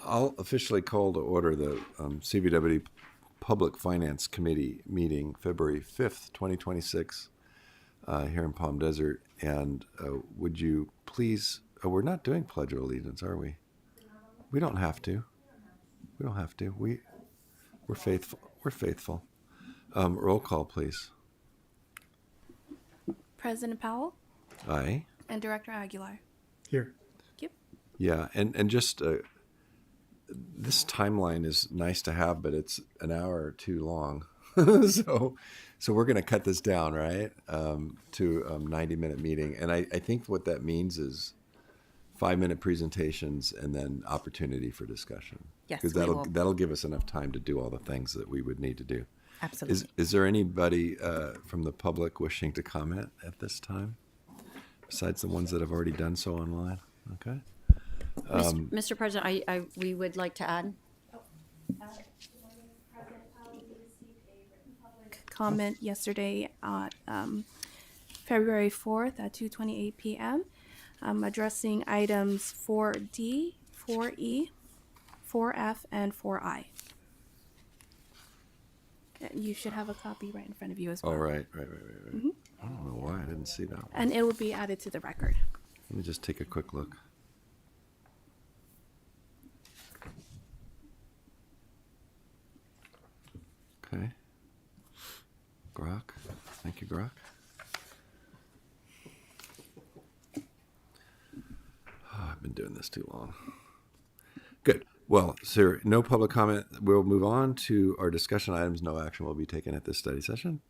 I'll officially call to order the CVW Public Finance Committee meeting February 5th, 2026, here in Palm Desert. And would you please, we're not doing Pledge of Allegiance, are we? We don't have to. We don't have to. We're faithful. We're faithful. Roll call, please. President Powell Aye. and Director Aguilar. Here. Yep. Yeah, and just this timeline is nice to have, but it's an hour too long. so we're going to cut this down, right, to a 90-minute meeting. And I think what that means is 5-minute presentations and then opportunity for discussion. Yes, because that'll give us enough time to do all the things that we would need to do. Absolutely. Is there anybody from the public wishing to comment at this time, besides the ones that have already done so online? Okay. Mr. President, we would like to add. Comment yesterday on February 4th at 2:28 p.m. Addressing items 4D, 4E, 4F, and 4I. You should have a copy right in front of you as well. Oh, right. Mm-hmm. I don't know why I didn't see that one. And it will be added to the record. Let me just take a quick look. Okay. Grok. Thank you, Grok. Oh, I've been doing this too long. Good. Well, sir, no public comment. We'll move on to our discussion items. No action will be taken at this study session.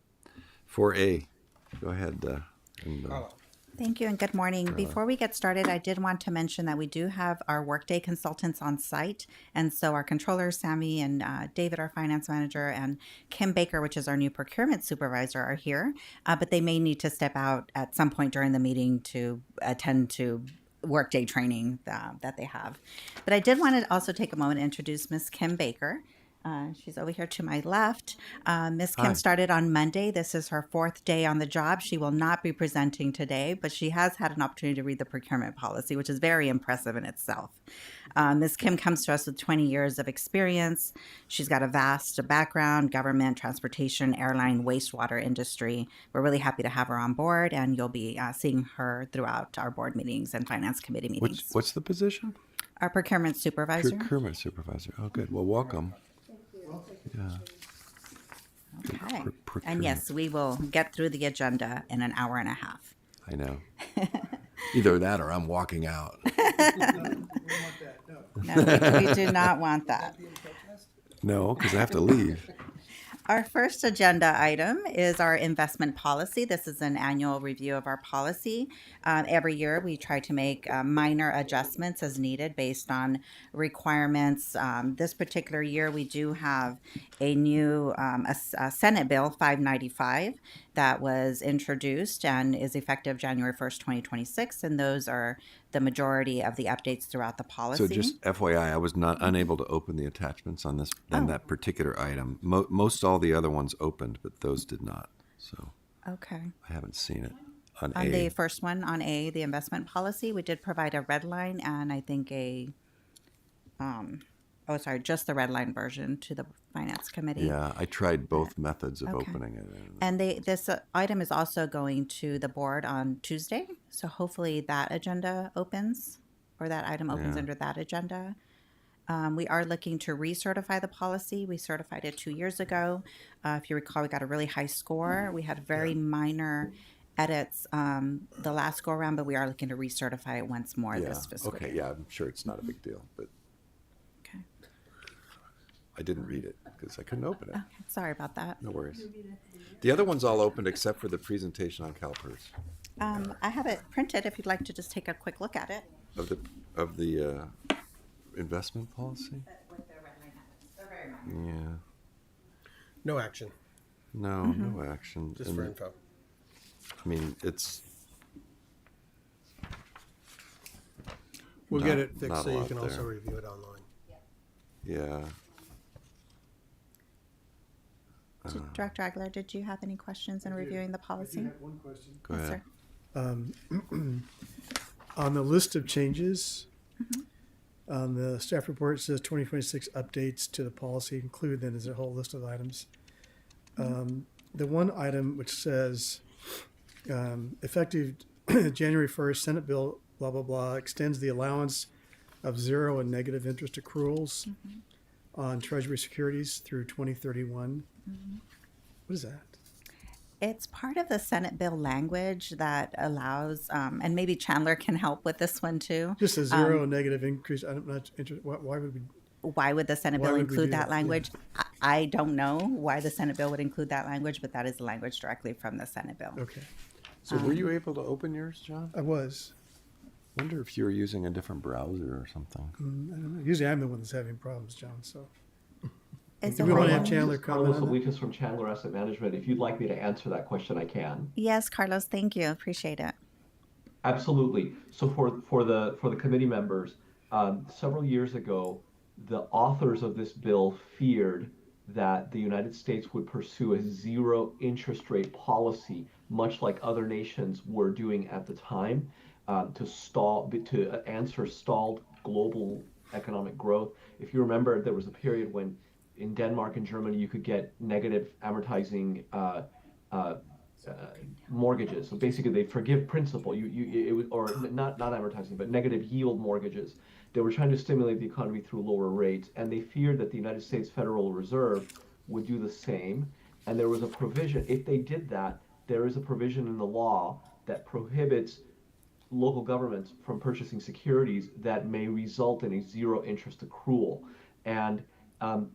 4A. Go ahead. Thank you and good morning. Before we get started, I did want to mention that we do have our Workday consultants on site. And so our controller, Sammy, and David, our finance manager, and Kim Baker, which is our new procurement supervisor, are here. But they may need to step out at some point during the meeting to attend to Workday training that they have. But I did want to also take a moment to introduce Miss Kim Baker. She's over here to my left. Miss Kim started on Monday. This is her 4th day on the job. She will not be presenting today, but she has had an opportunity to read the procurement policy, which is very impressive in itself. Ms. Kim comes to us with 20 years of experience. She's got a vast background, government, transportation, airline, wastewater industry. We're really happy to have her on board, and you'll be seeing her throughout our board meetings and finance committee meetings. What's the position? Our procurement supervisor. Procurement supervisor. Oh, good. Well, welcome. Yeah. Okay. And Procurement. yes, we will get through the agenda in an hour and a half. I know. Either that or I'm walking out. No, we do not want that. No, because I have to leave. Our first agenda item is our investment policy. This is an annual review of our policy. Every year we try to make minor adjustments as needed based on requirements. This particular year we do have a new a Senate Bill 595 that was introduced and is effective January 1st, 2026. And those are the majority of the updates throughout the policy. So just FYI, I was not unable to open the attachments on this on that particular item. Most all the other ones opened, but those did not. So Okay. I haven't seen it on On A. the first one, on A, the investment policy, we did provide a red line and I think just the red line version to the finance committee. Yeah, I tried both methods of Okay. opening it. And this item is also going to the board on Tuesday. So hopefully that agenda opens, or that item opens Yeah. under that agenda. We are looking to recertify the policy. We certified it 2 years ago. If you recall, we got a really high score. We had very minor edits the last go around, but we are looking to recertify it once more this fiscal Okay, year. yeah, I'm sure it's not a big deal, but Okay. I didn't read it because I couldn't open it. Okay. Sorry about that. No worries. The other one's all opened except for the presentation on CalPERS I have it printed if you'd like to just take a quick look at it. of the investment policy. Yeah. No action, No, no action. just And, for info. I mean, it's We'll not- get it not fixed a so you lot can also there. review it online. yeah. Director Aguilar, did you have any questions in reviewing the policy? I have one question. Go Yes, ahead. sir. On the list of changes, On the staff report, it says 2026 updates to the policy. Included then is a whole list of items. The one item which says effective January 1st, Senate bill, blah, blah, blah, extends the allowance of zero and negative interest accruals on Treasury securities through 2031. What is that? It's part of the Senate bill language that allows, and maybe Chandler can help with this one too. Just a zero and negative increase. I'm not interested. Why would we? Why would the Senate Why bill would we include do that that? language? I don't know why the Senate bill would include that language, but that is the language directly from the Senate bill. Okay, So were you able to open yours, John? I was. Wonder if you were using a different browser or something. I don't know. Usually I'm the one that's having problems, John. So Is do it we want to okay? have Chandler comment Carlos on that? Alitas from Chandler Asset Management. If you'd like me to answer that question, I can. Yes, Carlos, thank you. Appreciate it. Absolutely. So for the committee members, several years ago, the authors of this bill feared that the United States would pursue a zero interest rate policy, much like other nations were doing at the time, to answer stalled global economic growth. If you remember, there was a period when in Denmark and Germany you could get negative amortizing mortgages. So basically, they forgive principal. It was, or not amortizing, but negative yield mortgages. They were trying to stimulate the economy through lower rates, and they feared that the United States Federal Reserve would do the same. And there was a provision. If they did that, there is a provision in the law that prohibits local governments from purchasing securities that may result in a zero interest accrual. And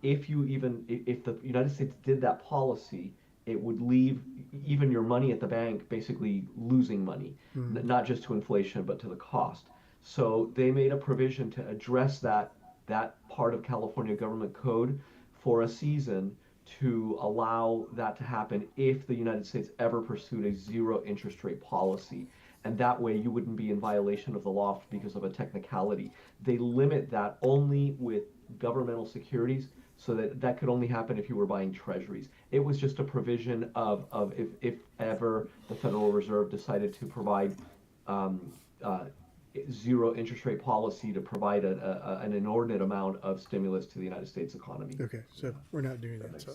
if the United States did that policy, it would leave even your money at the bank basically losing money, not just to inflation, but to the cost. So they made a provision to address that part of California government code for a season to allow that to happen if the United States ever pursued a zero interest rate policy. And that way you wouldn't be in violation of the law because of a technicality. They limit that only with governmental securities, so that could only happen if you were buying treasuries. It was just a provision of if ever the Federal Reserve decided to provide zero interest rate policy to provide an inordinate amount of stimulus to the United States economy. Okay, so we're not doing that. So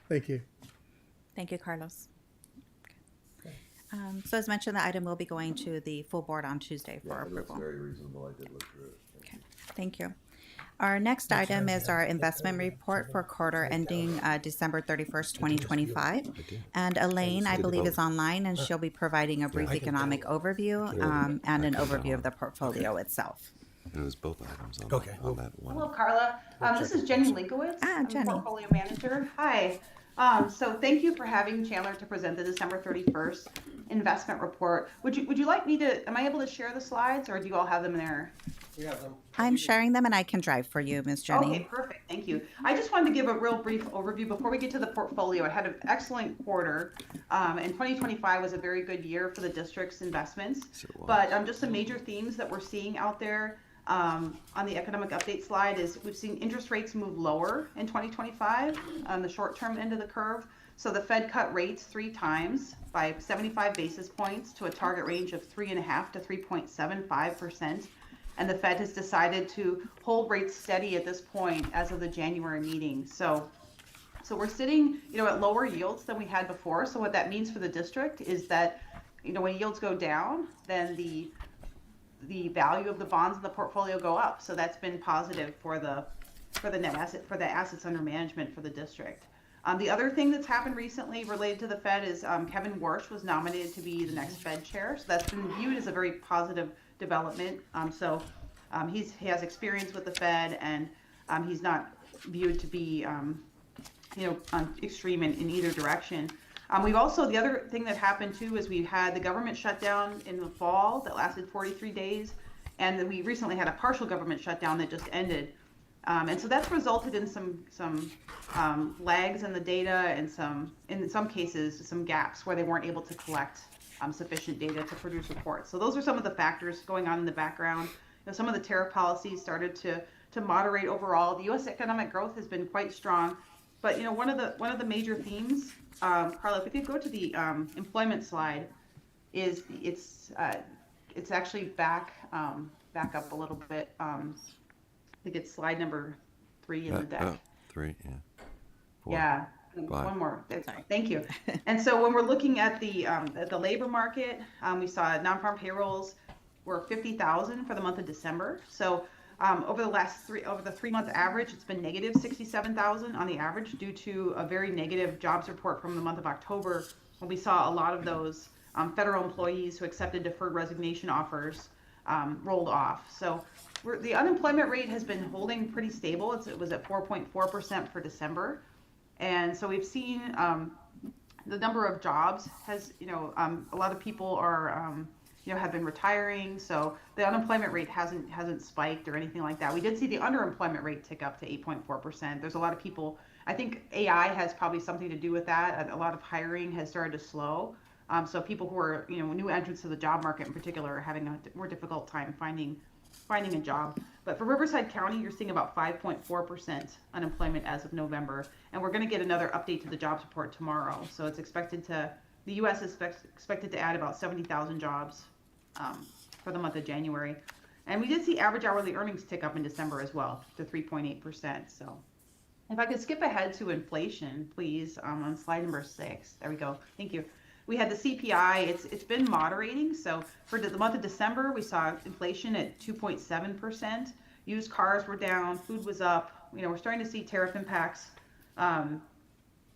thank you. Thank you, Carlos. So as mentioned, the item will be going to the full board on Tuesday for approval. very reasonable. I did look through it. Okay, thank you. Our next item is our investment report for quarter ending December 31st, 2025. And Elaine, I believe, is online, and she'll be providing a brief economic overview and an overview of the portfolio itself. And it was both items on, Okay. on that one. Hello, Carla. This is Jenny Linkowitz. I'm Jenny. Portfolio Manager. Hi. So thank you for having Chandler to present the December 31st investment report. Would you like me to, am I able to share the slides, or do you all have them there? We have them. I'm sharing them, and I can drive for you, Ms. Jenny. Okay, perfect. Thank you. I just wanted to give a real brief overview before we get to the portfolio. It had an excellent quarter, and 2025 was a very good year for the district's investments. So it was. But just some major themes that we're seeing out there on the economic update slide is we've seen interest rates move lower in 2025 on the short-term end of the curve. So the Fed cut rates 3 times by 75 basis points to a target range of 3.5 to 3.75%. And the Fed has decided to hold rates steady at this point as of the January meeting. So we're sitting, at lower yields than we had before. So what that means for the district is that, when yields go down, then the value of the bonds in the portfolio go up. So that's been positive for the assets under management for the district. The other thing that's happened recently related to the Fed is Kevin Warsh was nominated to be the next Fed chair. So that's been viewed as a very positive development. He has experience with the Fed, and he's not viewed to be extreme in either direction. We've also, the other thing that happened too is we had the government shutdown in the fall that lasted 43 days, and then we recently had a partial government shutdown that just ended. And so that's resulted in some lags in the data and in some cases, some gaps where they weren't able to collect sufficient data to produce reports. So those are some of the factors going on in the background. Some of the tariff policies started to moderate overall. The U.S. economic growth has been quite strong, but one of the major themes, Carla, if you could go to the employment slide, is it's actually back up a little bit. think it's slide number 3 in the deck. 3, yeah. 4. Yeah, 5. one more. Thank you. And so when we're looking at the labor market, we saw non-farm payrolls were 50,000 for the month of December. So over the 3-month average, it's been negative 67,000 on the average due to a very negative jobs report from the month of October, when we saw a lot of those federal employees who accepted deferred resignation offers rolled off. So the unemployment rate has been holding pretty stable. It was at 4.4% for December. And so we've seen the number of jobs has, a lot of people are, have been retiring. So the unemployment rate hasn't spiked or anything like that. We did see the underemployment rate tick up to 8.4%. There's a lot of people, I think AI has probably something to do with that. A lot of hiring has started to slow. So people who are, new entrants to the job market in particular are having a more difficult time finding a job. But for Riverside County, you're seeing about 5.4% unemployment as of November. And we're going to get another update to the jobs report tomorrow. So it's the U.S. is expected to add about 70,000 jobs for the month of January. And we did see average hourly earnings tick up in December as well to 3.8%. So if I could skip ahead to inflation, please, on slide number 6. There we go. Thank you. We had the CPI. It's been moderating. So for the month of December, we saw inflation at 2.7%. Used cars were down. Food was up. We're starting to see tariff impacts,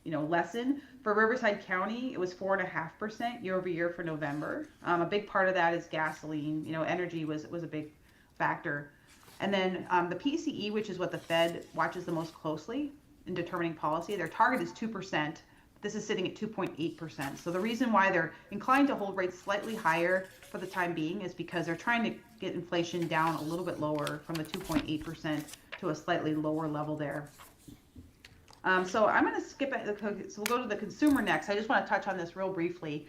lessen. For Riverside County, it was 4.5% year over year for November. A big part of that is gasoline. Energy was a big factor. And then the PCE, which is what the Fed watches the most closely in determining policy, their target is 2%. This is sitting at 2.8%. So the reason why they're inclined to hold rates slightly higher for the time being is because they're trying to get inflation down a little bit lower from the 2.8% to a slightly lower level there. So I'm going to skip it. So we'll go to the consumer next. I just want to touch on this real briefly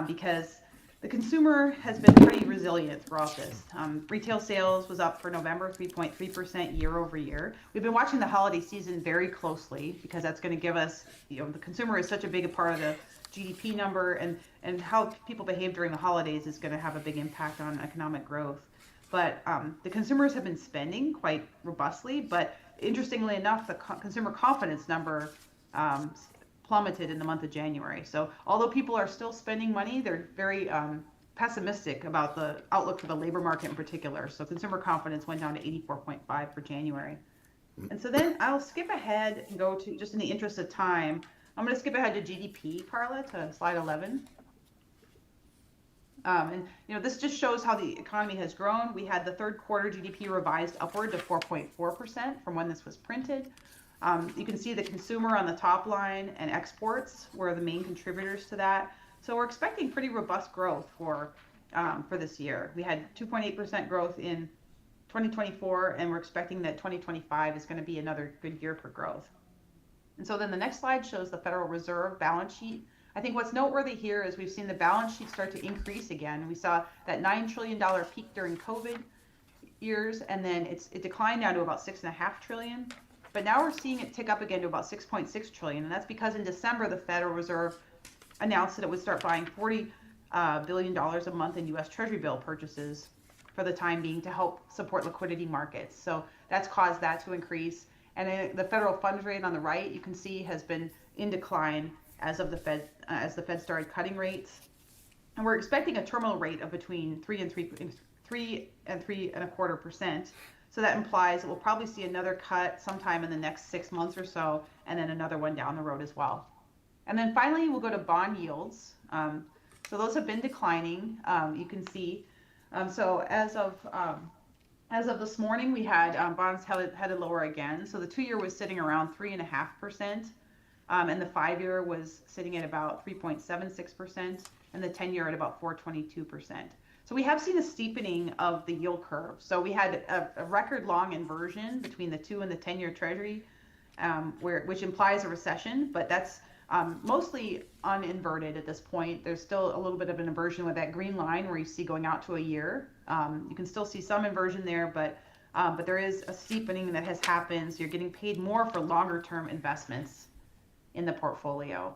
because the consumer has been pretty resilient throughout this. Retail sales was up for November 3.3% year over year. We've been watching the holiday season very closely because that's going to give us, the consumer is such a big part of the GDP number, and how people behave during the holidays is going to have a big impact on economic growth. But the consumers have been spending quite robustly, but interestingly enough, the consumer confidence number plummeted in the month of January. So although people are still spending money, they're very pessimistic about the outlook for the labor market in particular. So consumer confidence went down to 84.5 for January. And so then I'll skip ahead and go to, just in the interest of time, I'm going to skip ahead to GDP, Carla, to slide 11. And this just shows how the economy has grown. We had the third quarter GDP revised upward to 4.4% from when this was printed. You can see the consumer on the top line and exports were the main contributors to that. So we're expecting pretty robust growth for this year. We had 2.8% growth in 2024, and we're expecting that 2025 is going to be another good year for growth. And so then the next slide shows the Federal Reserve balance sheet. I think what's noteworthy here is we've seen the balance sheet start to increase again. We saw that $9 trillion peak during COVID years, and then it declined down to about $6.5 trillion. But now we're seeing it tick up again to about $6.6 trillion, and that's because in December the Federal Reserve announced that it would start buying $40 billion a month in U.S. Treasury bill purchases for the time being to help support liquidity markets. So that's caused that to increase. And the federal funds rate on the right, you can see, has been in decline as the Fed started cutting rates. And we're expecting a terminal rate of between 3 and 3.25%. So that implies that we'll probably see another cut sometime in the next 6 months or so, and then another one down the road as well. And then finally, we'll go to bond yields. So those have been declining. You can see. So as of this morning, we had bonds headed lower again. So the 2-year was sitting around 3.5%, and the 5-year was sitting at about 3.76%, and the 10-year at about 4.22%. So we have seen a steepening of the yield curve. So we had a record long inversion between the 2 and the 10-year Treasury, which implies a recession, but that's mostly uninverted at this point. There's still a little bit of an inversion with that green line where you see going out to a year. You can still see some inversion there, but there is a steepening that has happened. So you're getting paid more for longer term investments in the portfolio.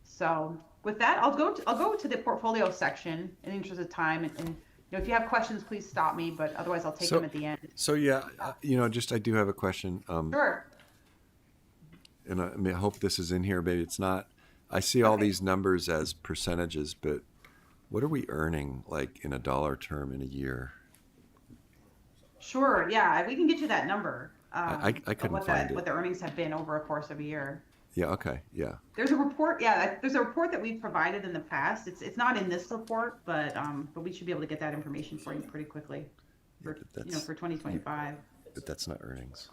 So with that, I'll go to the portfolio section in the interest of time and if you have questions, please stop me, but otherwise I'll take So- them at the end. So yeah, just I do have a question. Sure. And I hope this is in here. Maybe it's not. I see all Okay. these numbers as percentages, but what are we earning, like in a dollar term, in a year? Sure. Yeah, we can get you that number. I of couldn't what find it. what the earnings have been over a course of a year. Yeah. Okay. Yeah. There's a report. Yeah, there's a report that we've provided in the past. It's not in this report, but we should be able to get that information for you pretty quickly. For, that's- for 2025. But that's not earnings.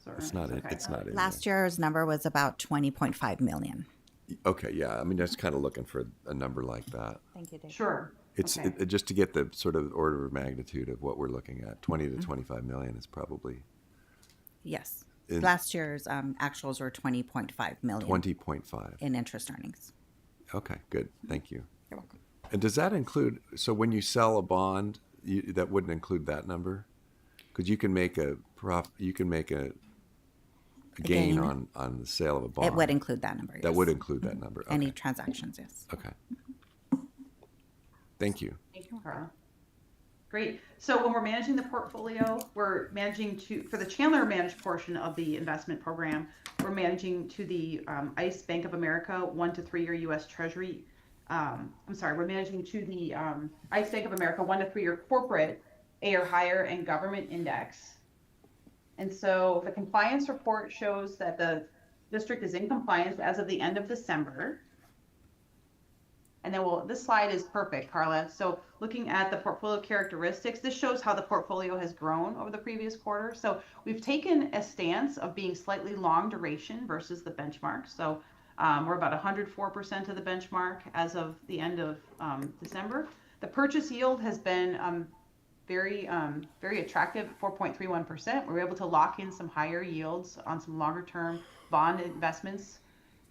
So It's not. okay. It's not in. Last year's number was about 20.5 million. there. Okay. Yeah. I mean, just kind of looking for a number like that. Thank you, Dave. Sure. It's Okay. just to get the sort of order of magnitude of what we're looking at. 20 to 25 million is probably Yes. In- Last year's actuals were 20.5 million 20.5. in interest earnings. Okay. Good. Thank you. You're welcome. And does that include? So when you sell a bond, that wouldn't include that number, because you can make a gain gain. on the sale of a bond. It would include that number. That yes. would include that number. Okay. Any transactions, yes. Okay. Thank you. Thank you, Carla. Great. So when we're managing the portfolio, we're managing for the Chandler managed portion of the investment program, we're managing to the ICE Bank of America 1 to 3 year U.S. Treasury. We're managing to the ICE Bank of America 1 to 3 year corporate A or higher and government index. And so the compliance report shows that the district is in compliance as of the end of December. And then this slide is perfect, Carla. So looking at the portfolio characteristics, this shows how the portfolio has grown over the previous quarter. So we've taken a stance of being slightly long duration versus the benchmark. So we're about 104% of the benchmark as of the end of December. The purchase yield has been very attractive at 4.31%. We were able to lock in some higher yields on some longer term bond investments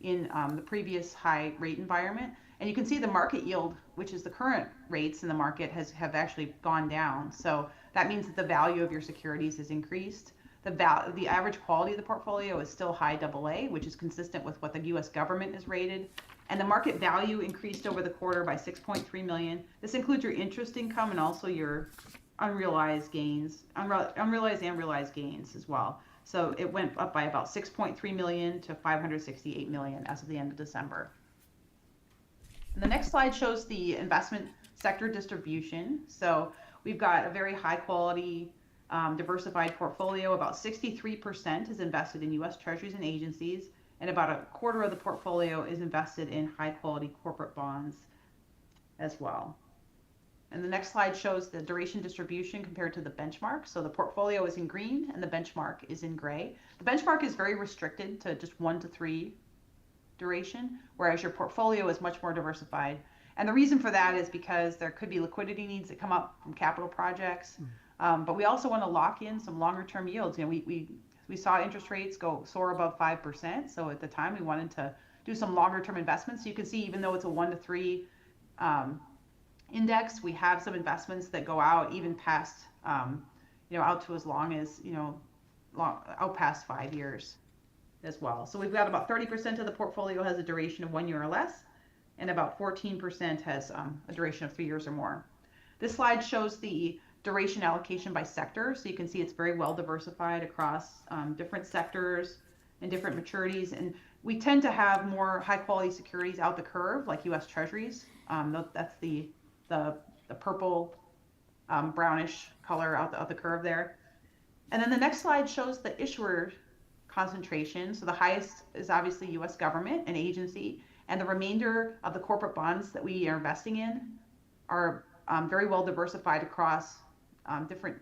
in the previous high rate environment. And you can see the market yield, which is the current rates in the market, have actually gone down. So that means that the value of your securities has increased. The average quality of the portfolio is still high AA, which is consistent with what the U.S. government is rated. And the market value increased over the quarter by 6.3 million. This includes your interest income and also your unrealized gains, unrealized and realized gains as well. So it went up by about 6.3 million to 568 million as of the end of December. And the next slide shows the investment sector distribution. So we've got a very high quality, diversified portfolio. About 63% is invested in U.S. Treasuries and agencies, and about a quarter of the portfolio is invested in high quality corporate bonds as well. And the next slide shows the duration distribution compared to the benchmark. So the portfolio is in green and the benchmark is in gray. The benchmark is very restricted to just 1 to 3 duration, whereas your portfolio is much more diversified. And the reason for that is because there could be liquidity needs that come up from capital projects. But we also want to lock in some longer term yields. We saw interest rates soar above 5%. So at the time we wanted to do some longer term investments. So you can see, even though it's a 1 to 3 index, we have some investments that go out even past, out to as long as, out past 5 years as well. So we've got about 30% of the portfolio has a duration of 1 year or less, and about 14% has a duration of 3 years or more. This slide shows the duration allocation by sector. So you can see it's very well diversified across different sectors and different maturities. And we tend to have more high quality securities out the curve, like U.S. Treasuries. That's the purple brownish color out the curve there. And then the next slide shows the issuer concentration. So the highest is obviously U.S. government and agency, and the remainder of the corporate bonds that we are investing in are very well diversified across different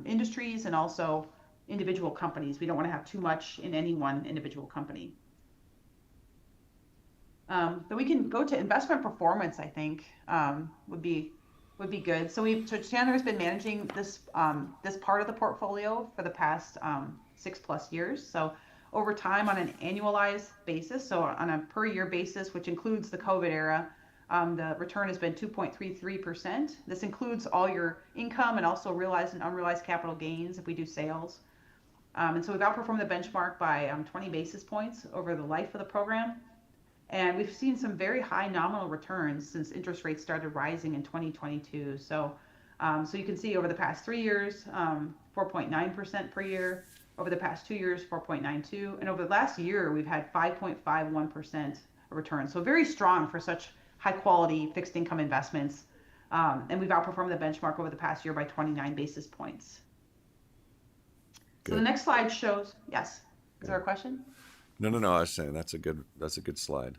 industries and also individual companies. We don't want to have too much in any one individual company. But we can go to investment performance, I think, would be good. So Chandler has been managing this part of the portfolio for the past 6+ years. So over time, on an annualized basis, so on a per year basis, which includes the COVID era, the return has been 2.33%. This includes all your income and also realized and unrealized capital gains if we do sales. And so we've outperformed the benchmark by 20 basis points over the life of the program. And we've seen some very high nominal returns since interest rates started rising in 2022. So you can see over the past 3 years, 4.9% per year. Over the past 2 years, 4.92. And over the last year, we've had 5.51% return. So very strong for such high quality fixed income investments. And we've outperformed the benchmark over the past year by 29 basis points. So the next slide shows, yes. Is there a question? No. I was saying that's a good slide.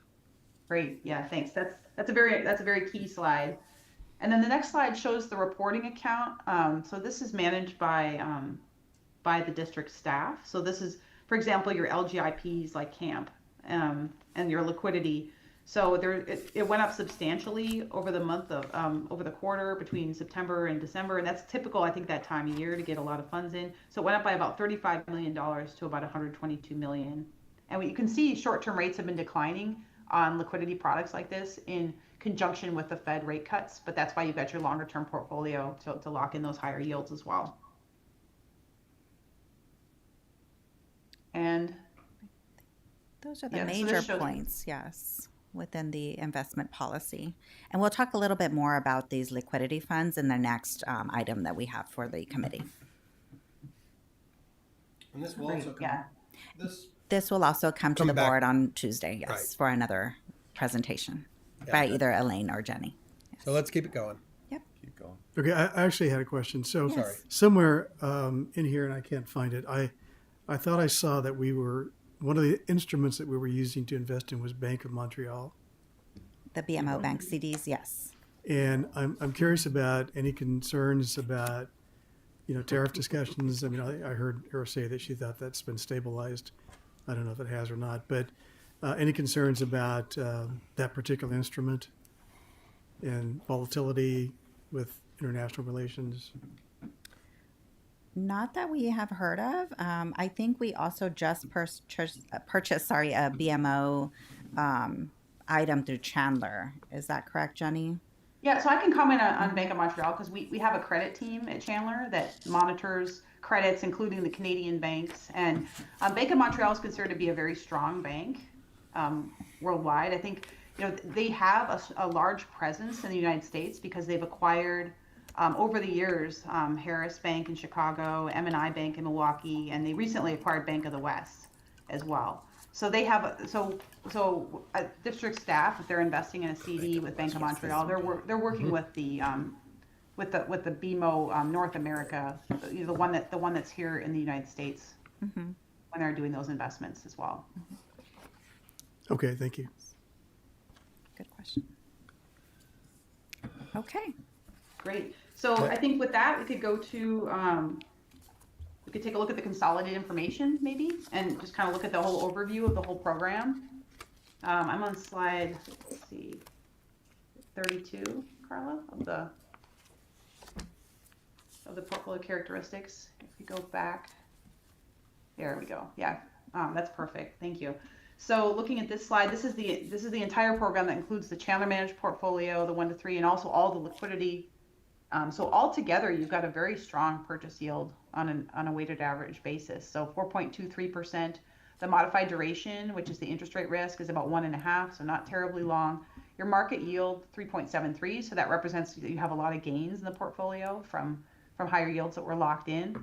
Great. Yeah, thanks. That's a very key slide. And then the next slide shows the reporting account. So this is managed by the district staff. So this is, for example, your LGIPs like CAMP and your liquidity. So it went up substantially over the month of over the quarter between September and December, and that's typical, I think, that time of year to get a lot of funds in. So it went up by about $35 million to about $122 million. And what you can see, short-term rates have been declining on liquidity products like this in conjunction with the Fed rate cuts, but that's why you've got your longer-term portfolio to lock in those higher yields as well. And those are the Yeah, so this major shows- points, yes, within the investment policy. And we'll talk a little bit more about these liquidity funds in the next item that we have for the committee. And this will also come, yeah. This will also come to Come the back. board on Tuesday, yes, Right. for another presentation Yeah. by either Elaine or Jenny. So let's keep it going. Keep going. Okay, I actually had a question. So Yes. Sorry. somewhere in here, and I can't find it, I thought I saw that one of the instruments that we were using to invest in was Bank of Montreal. The BMO Bank CDs, yes. And I'm curious about any concerns about, tariff discussions. I mean, I heard her say that she thought that's been stabilized. I don't know if it has or not, but any concerns about that particular instrument and volatility with international relations? Not that we have heard of. I think we also just purchased a BMO item through Chandler. Is that correct, Jenny? Yeah, so I can comment on Bank of Montreal because we have a credit team at Chandler that monitors credits, including the Canadian banks. And Bank of Montreal is considered to be a very strong bank worldwide. I think they have a large presence in the United States because they've acquired over the years Harris Bank in Chicago, M&I Bank in Milwaukee, and they recently acquired Bank of the West as well. So they have district staff, if they're investing in a CD with Bank of Montreal, they're working with the BMO North America, the one that's here in the United States when they're doing those investments as well. Okay, thank you. Good question. Okay. Great. So I think with that, we could go to, we could take a look at the consolidated information maybe, and just kind of look at the whole overview of the whole program. I'm on slide, let's see, 32, Carla, of the portfolio characteristics. If we go back, there we go. Yeah, that's perfect. Thank you. So looking at this slide, this is the entire program that includes the Chandler managed portfolio, the 1 to 3, and also all the liquidity. So altogether, you've got a very strong purchase yield on a weighted average basis. So 4.23%. The modified duration, which is the interest rate risk, is about 1.5, so not terribly long. Your market yield 3.73, so that represents that you have a lot of gains in the portfolio from higher yields that were locked in.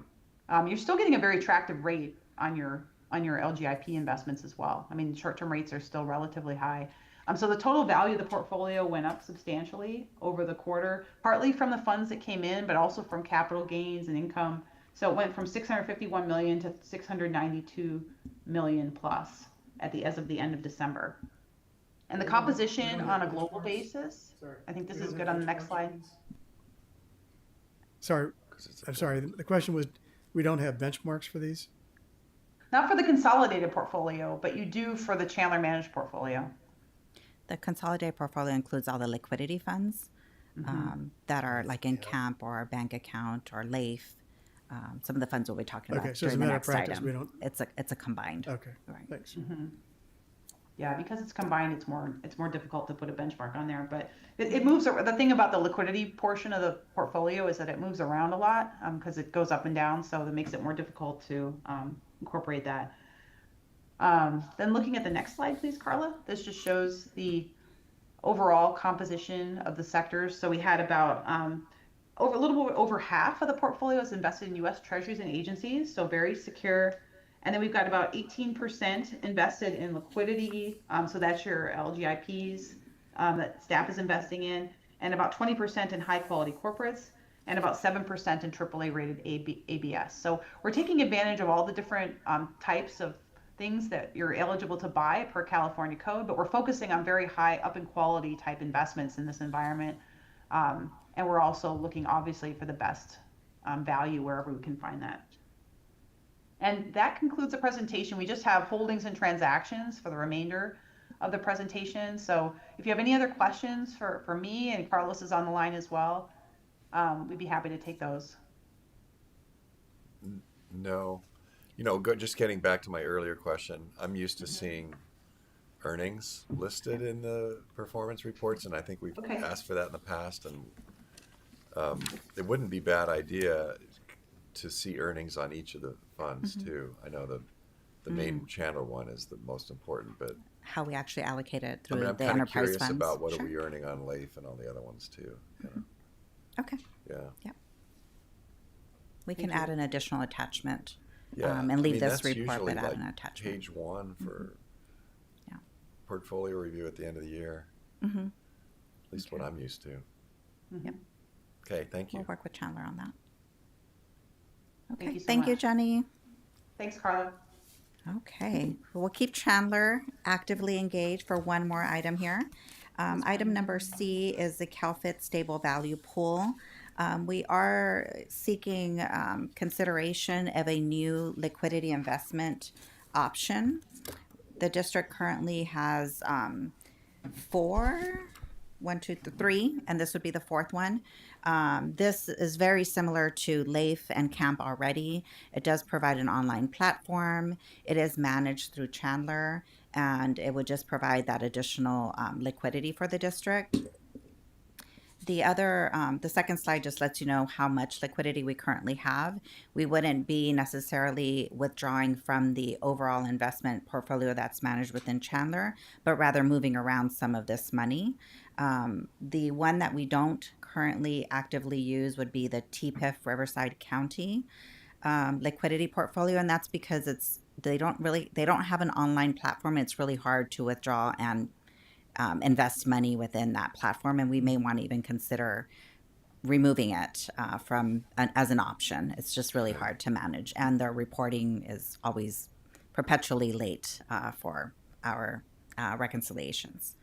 You're still getting a very attractive rate on your LGIP investments as well. I mean, short-term rates are still relatively high. So the total value of the portfolio went up substantially over the quarter, partly from the funds that came in, but also from capital gains and income. So it went from 651 million to 692 million plus as of the end of December. And the composition on a global basis, I think this is good on the next slide. Sorry, I'm sorry. The question was, we don't have benchmarks for these? Not for the consolidated portfolio, but you do for the Chandler managed portfolio. The consolidated portfolio includes all the liquidity funds that are like in CAMP or our bank account or LAIF. Some of the funds we'll be talking about Okay, so as a during the matter of next practice, item. we don't. It's a combined. Okay, Right. thanks. Yeah, because it's combined, it's more difficult to put a benchmark on there. But it moves. The thing about the liquidity portion of the portfolio is that it moves around a lot because it goes up and down, so that makes it more difficult to incorporate that. Then looking at the next slide, please, Carla. This just shows the overall composition of the sectors. So we had about a little bit over half of the portfolio is invested in U.S. Treasuries and agencies, so very secure. And then we've got about 18% invested in liquidity. So that's your LGIPs that staff is investing in, and about 20% in high quality corporates, and about 7% in AAA rated ABS. So we're taking advantage of all the different types of things that you're eligible to buy per California code, but we're focusing on very high up in quality type investments in this environment. And we're also looking obviously for the best value wherever we can find that. And that concludes the presentation. We just have holdings and transactions for the remainder of the presentation. So if you have any other questions for me, and Carlos is on the line as well, we'd be happy to take those. No. Just getting back to my earlier question, I'm used to seeing earnings listed in the performance reports, and I think we've Okay. asked for that in the past, and it wouldn't be a bad idea to see earnings on each of the funds too. I know the main Chandler one is the most important, but How we actually allocate it I through mean, I'm the kind of enterprise curious funds. about what Sure. are we earning on LAIF and all the other ones too. Okay. Yeah. We can add an additional attachment Yeah. and I leave mean, this that's report usually without like an attachment. page one for Yeah. portfolio review at the end of the year. Mm-hmm. At least what I'm used to. Yep. Okay, thank you. We'll work with Chandler on that. Okay. Thank you so Thank you, much. Jenny. Thanks, Carla. Okay, we'll keep Chandler actively engaged for one more item here. Item number C is the CalFit Stable Value Pool. We are seeking consideration of a new liquidity investment option. The district currently has three, and this would be the fourth one. This is very similar to LAIF and CAMP already. It does provide an online platform. It is managed through Chandler, and it would just provide that additional liquidity for the district. The second slide just lets you know how much liquidity we currently have. We wouldn't be necessarily withdrawing from the overall investment portfolio that's managed within Chandler, but rather moving around some of this money. The one that we don't currently actively use would be the TPIF Riverside County liquidity portfolio, and that's because they don't have an online platform. It's really hard to withdraw and invest money within that platform, and we may want to even consider removing it as an option. It's just really hard to manage, and their reporting is always perpetually late for our reconciliations.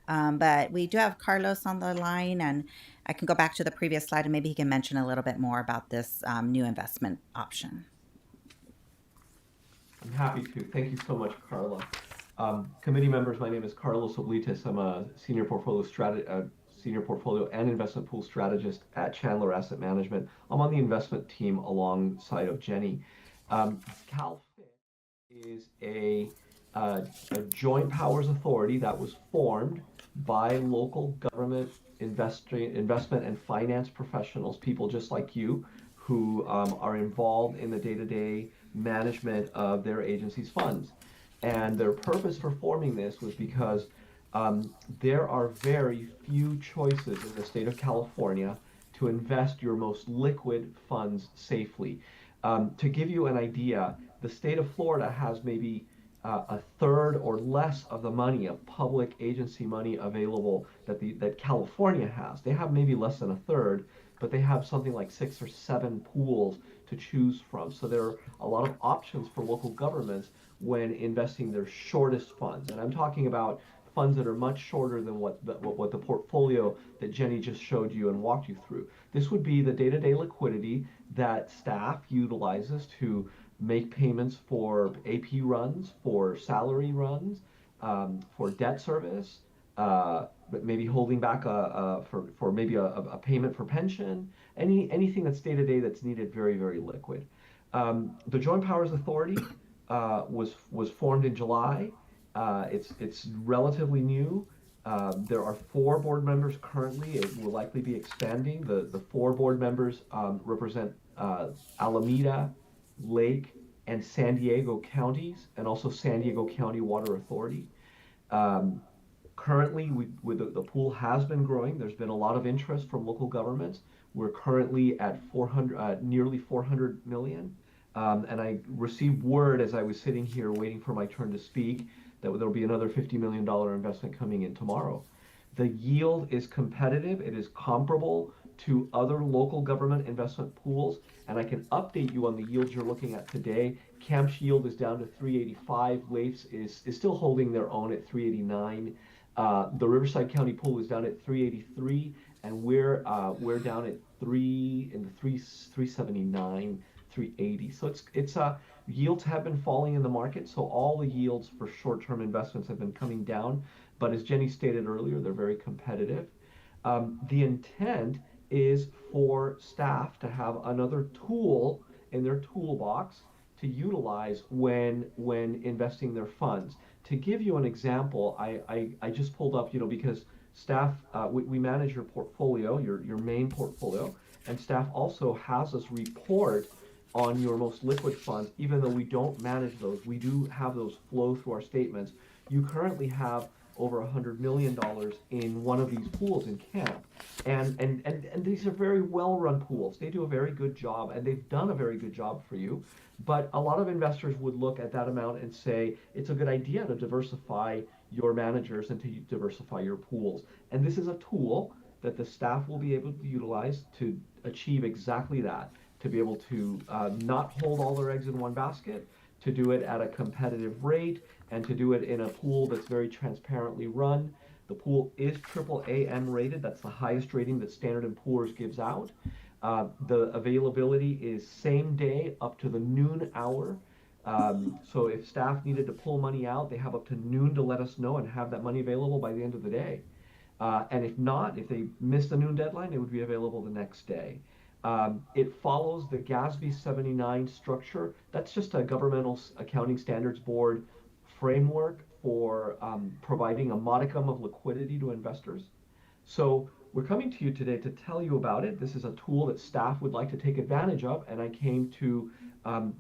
But we do have Carlos on the line, and I can go back to the previous slide, and maybe he can mention a little bit more about this new investment option. I'm happy to. Thank you so much, Carla. Committee members, my name is Carlos Oblitas. I'm a senior portfolio and investment pool strategist at Chandler Asset Management. I'm on the investment team alongside of Jenny. CalFit is a joint powers authority that was formed by local government investment and finance professionals, people just like you, who are involved in the day-to-day management of their agency's funds. And their purpose for forming this was because there are very few choices in the state of California to invest your most liquid funds safely. To give you an idea, the state of Florida has maybe a third or less of the money of public agency money available that California has. They have maybe less than a third, but they have something like 6 or 7 pools to choose from. So there are a lot of options for local governments when investing their shortest funds. And I'm talking about funds that are much shorter than what the portfolio that Jenny just showed you and walked you through. This would be the day-to-day liquidity that staff utilizes to make payments for AP runs, for salary runs, for debt service, but maybe holding back for maybe a payment for pension, anything that's day-to-day that's needed very, very liquid. The Joint Powers Authority was formed in July. It's relatively new. There are 4 board members currently. It will likely be expanding. The 4 board members represent Alameda, Lake, and San Diego counties, and also San Diego County Water Authority. Um, Currently, the pool has been growing. There's been a lot of interest from local governments. We're currently at 400, nearly 400 million. And I received word as I was sitting here waiting for my turn to speak that there'll be another $50 million investment coming in tomorrow. The yield is competitive. It is comparable to other local government investment pools. And I can update you on the yields you're looking at today. Camp's yield is down to 385. Leif's is still holding their own at 389. The Riverside County pool is down at 383, and we're down at 379, 380. So it's yields have been falling in the market. So all the yields for short-term investments have been coming down. But as Jenny stated earlier, they're very competitive. The intent is for staff to have another tool in their toolbox to utilize when investing their funds. To give you an example, I just pulled up, because staff, we manage your portfolio, your main portfolio, and staff also has us report on your most liquid funds. Even though we don't manage those, we do have those flow through our statements. You currently have over $100 million in one of these pools in camp. And these are very well-run pools. They do a very good job, and they've done a very good job for you. But a lot of investors would look at that amount and say, it's a good idea to diversify your managers and to diversify your pools. And this is a tool that the staff will be able to utilize to achieve exactly that, to be able to not hold all their eggs in one basket, to do it at a competitive rate, and to do it in a pool that's very transparently run. The pool is AAA rated. That's the highest rating that Standard & Poor's gives out. The availability is same day up to the noon hour. So if staff needed to pull money out, they have up to noon to let us know and have that money available by the end of the day. And if not, if they miss the noon deadline, it would be available the next day. It follows the GASB 79 structure. That's just a governmental accounting standards board framework for providing a modicum of liquidity to investors. So we're coming to you today to tell you about it. This is a tool that staff would like to take advantage of, and I came to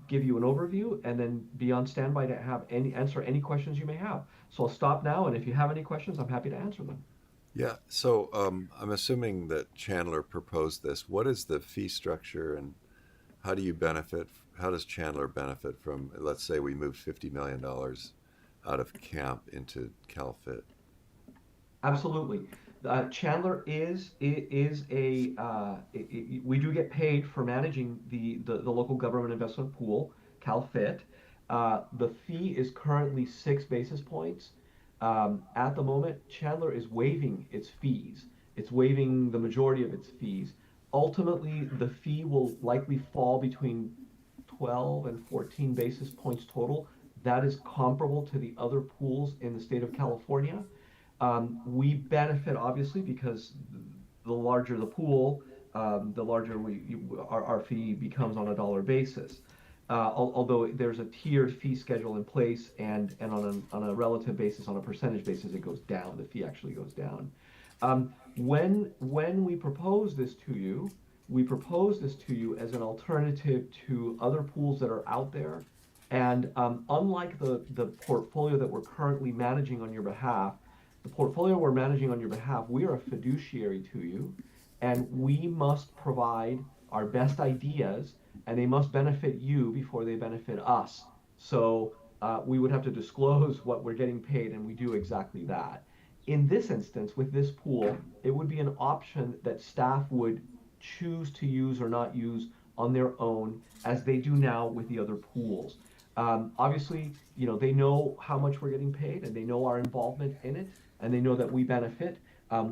give you an overview and then be on standby to answer any questions you may have. So I'll stop now, and if you have any questions, I'm happy to answer them. Yeah. So I'm assuming that Chandler proposed this. What is the fee structure, and how do you benefit? How does Chandler benefit from? Let's say we moved $50 million out of camp into CalFit. Absolutely. Chandler is a we do get paid for managing the local government investment pool, CalFit. The fee is currently 6 basis points. At the moment, Chandler is waiving its fees. It's waiving the majority of its fees. Ultimately, the fee will likely fall between 12 and 14 basis points total. That is comparable to the other pools in the state of California. We benefit obviously because the larger the pool, the larger our fee becomes on a dollar basis. Although there's a tiered fee schedule in place, and on a relative basis, on a percentage basis, it goes down. The fee actually goes down. When we propose this to you, as an alternative to other pools that are out there. And unlike the portfolio that we're currently managing on your behalf, the portfolio we're managing on your behalf, we are a fiduciary to you, and we must provide our best ideas, and they must benefit you before they benefit us. So we would have to disclose what we're getting paid, and we do exactly that. In this instance, with this pool, it would be an option that staff would choose to use or not use on their own, as they do now with the other pools. Obviously, they know how much we're getting paid, and they know our involvement in it, and they know that we benefit.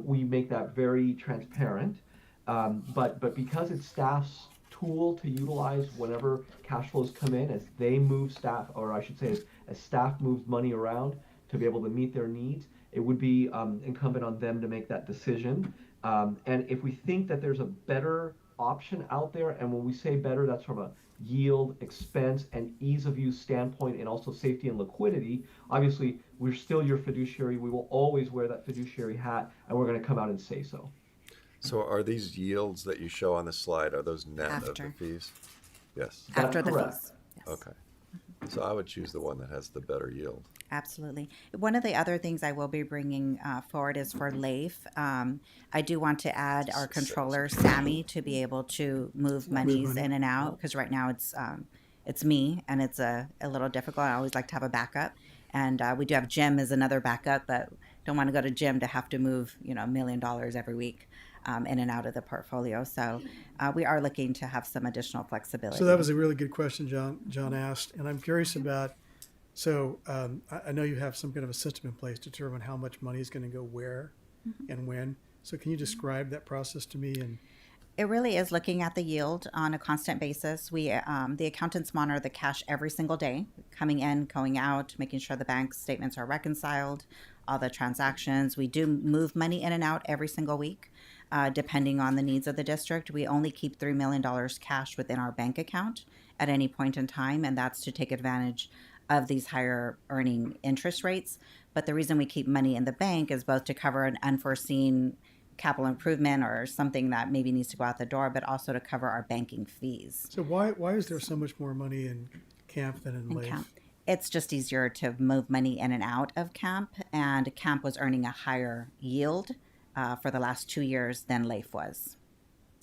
We make that very transparent. But because it's staff's tool to utilize whenever cash flows come in, as they move staff, or I should say, as staff moves money around to be able to meet their needs, it would be incumbent on them to make that decision. And if we think that there's a better option out there, and when we say better, that's from a yield, expense, and ease of use standpoint, and also safety and liquidity. Obviously, we're still your fiduciary. We will always wear that fiduciary hat, and we're going to come out and say so. So are these yields that you show on the slide, are those net of the After. fees? Yes. After That's the correct. fees. Yes. Okay. So I would choose the one that has the better yield. Absolutely. One of the other things I will be bringing forward is for LAIF. I do want to add our controller, Sammy, to be able to move monies in and out, because right now it's me, and it's a little difficult. I always like to have a backup. And we do have Jim as another backup, but don't want to go to Jim to have to move, $1 million every week in and out of the portfolio. So we are looking to have some additional flexibility. So that was a really good question John asked, and I'm curious about. So I know you have some kind of a system in place to determine how much money is going to go where and when. So can you describe that process to me? And It really is looking at the yield on a constant basis. We, the accountants monitor the cash every single day, coming in, going out, making sure the bank statements are reconciled, all the transactions. We do move money in and out every single week, depending on the needs of the district. We only keep $3 million cash within our bank account at any point in time, and that's to take advantage of these higher earning interest rates. But the reason we keep money in the bank is both to cover an unforeseen capital improvement or something that maybe needs to go out the door, but also to cover our banking fees. so why is there so much more money in camp than in And LAIF? camp. It's just easier to move money in and out of camp, and camp was earning a higher yield for the last 2 years than LAIF was.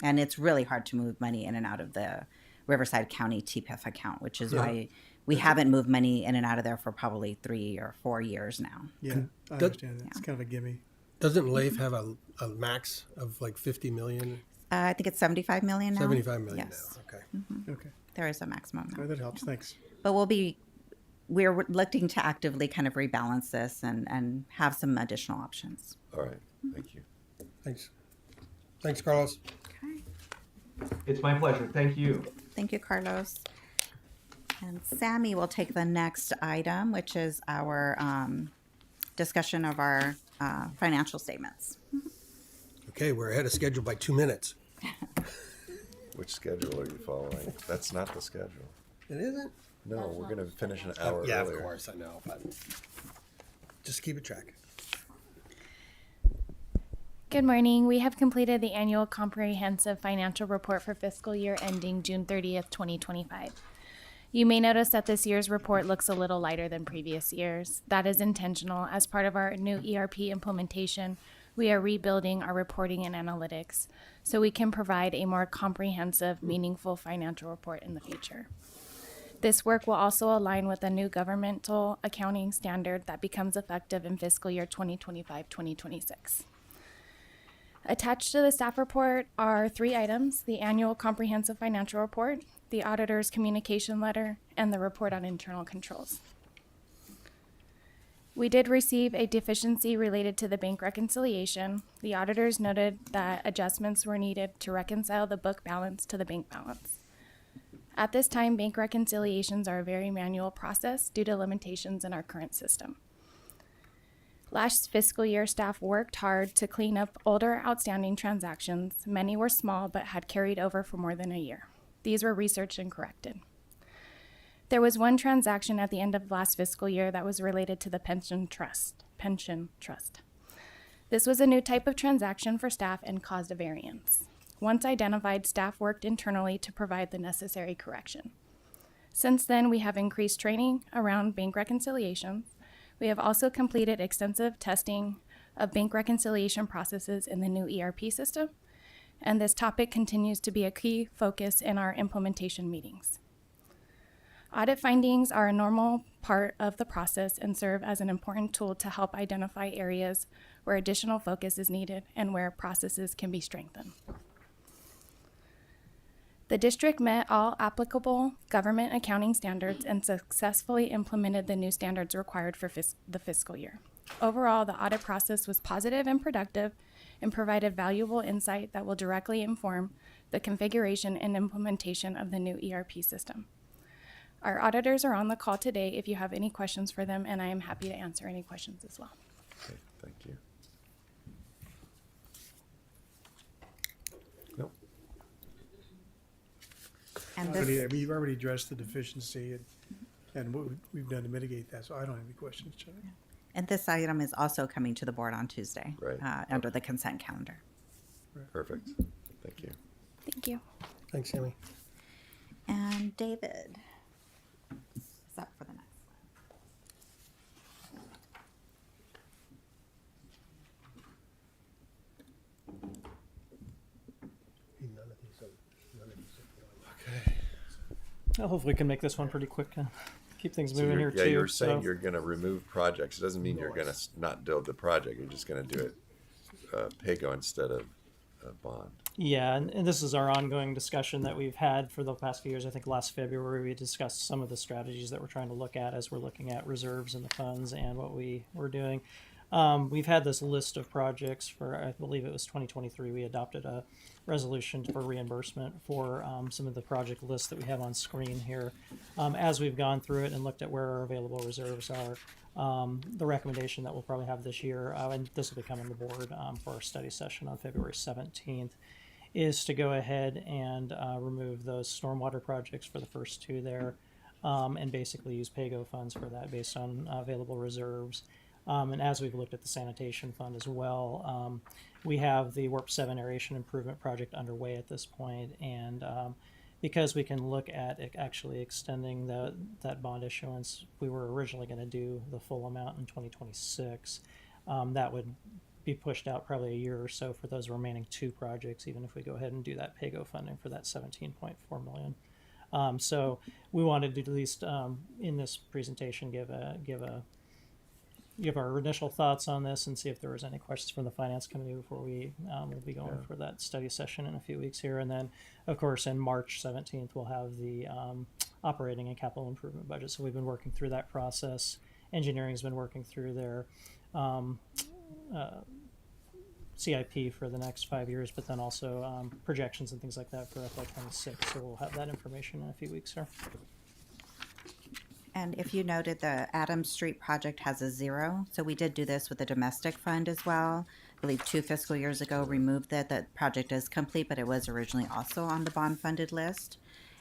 And it's really hard to move money in and out of the Riverside County TPIF account, which is why we haven't moved money in and out of there for probably 3 or 4 years now. Yeah, I understand that. It's kind of a gimme. Doesn't LAIF have a max of like 50 million? I think it's 75 million now. 75 million Yes, now. Okay. Okay, there is a maximum now. all right, that helps. Thanks. But we're looking to actively kind of rebalance this and have some additional options. All right, thank you. Thanks. Thanks, Carlos. Okay. It's my pleasure. Thank you. Thank you, Carlos. And Sammy will take the next item, which is our discussion of our financial statements. Okay, we're ahead of schedule by 2 minutes. Which schedule are you following? That's not the schedule. It isn't? No, we're going to finish an hour Yeah, earlier. of course, I know. But just keep it track. Good morning. We have completed the annual comprehensive financial report for fiscal year ending June 30th, 2025. You may notice that this year's report looks a little lighter than previous years. That is intentional. As part of our new ERP implementation, we are rebuilding our reporting and analytics so we can provide a more comprehensive, meaningful financial report in the future. This work will also align with a new governmental accounting standard that becomes effective in fiscal year 2025-2026. Attached to the staff report are 3 items: the annual comprehensive financial report, the auditor's communication letter, and the report on internal controls. We did receive a deficiency related to the bank reconciliation. The auditors noted that adjustments were needed to reconcile the book balance to the bank balance. At this time, bank reconciliations are a very manual process due to limitations in our current system. Last fiscal year, staff worked hard to clean up older outstanding transactions. Many were small but had carried over for more than a year. These were researched and corrected. There was one transaction at the end of last fiscal year that was related to the pension trust. This was a new type of transaction for staff and caused a variance. Once identified, staff worked internally to provide the necessary correction. Since then, we have increased training around bank reconciliations. We have also completed extensive testing of bank reconciliation processes in the new ERP system, and this topic continues to be a key focus in our implementation meetings. Audit findings are a normal part of the process and serve as an important tool to help identify areas where additional focus is needed and where processes can be strengthened. The district met all applicable government accounting standards and successfully implemented the new standards required for the fiscal year. Overall, the audit process was positive and productive and provided valuable insight that will directly inform the configuration and implementation of the new ERP system. Our auditors are on the call today if you have any questions for them, and I am happy to answer any questions as well. Okay, thank you. Nope. And this, We've already addressed the deficiency and what we've done to mitigate that, so I don't have any questions, Chuck. and this item is also coming to the board on Tuesday, Right. Under the consent calendar. Perfect. Thank you. Thank you. Thanks, Sammy. And David is up. Hopefully we can make this one pretty quick. Keep things So moving you're, here yeah, too. you were saying so- you're going to remove projects. It doesn't mean you're going to not build the project. You're just going to do it PAYGO instead of bond. Yeah, and this is our ongoing discussion that we've had for the past few years. I think last February we discussed some of the strategies that we're trying to look at as we're looking at reserves in the funds and what we're doing. We've had this list of projects for, I believe it was 2023, we adopted a resolution for reimbursement for some of the project lists that we have on screen here. As we've gone through it and looked at where our available reserves are, the recommendation that we'll probably have this year, and this will be coming to board for our study session on February 17th, is to go ahead and remove those stormwater projects for the first two there, and basically use PAYGO funds for that based on available reserves. And as we've looked at the sanitation fund as well, we have the Warp 7 aeration improvement project underway at this point, and because we can look at actually extending that bond issuance, we were originally going to do the full amount in 2026. That would be pushed out probably a year or so for those remaining two projects, even if we go ahead and do that PAYGO funding for that 17.4 million. So we wanted to at least in this presentation give our initial thoughts on this and see if there was any questions from the finance committee before we will be going for that study session in a few weeks here. And then, of course, in March 17th, we'll have the operating and capital improvement budget. So we've been working through that process. Engineering's been working through their CIP for the next 5 years, but then also projections and things like that for FY26. So we'll have that information in a few weeks here. And if you noted, the Adams Street project has a 0. So we did do this with the domestic fund as well. I believe 2 fiscal years ago removed that. That project is complete, but it was originally also on the bond funded list.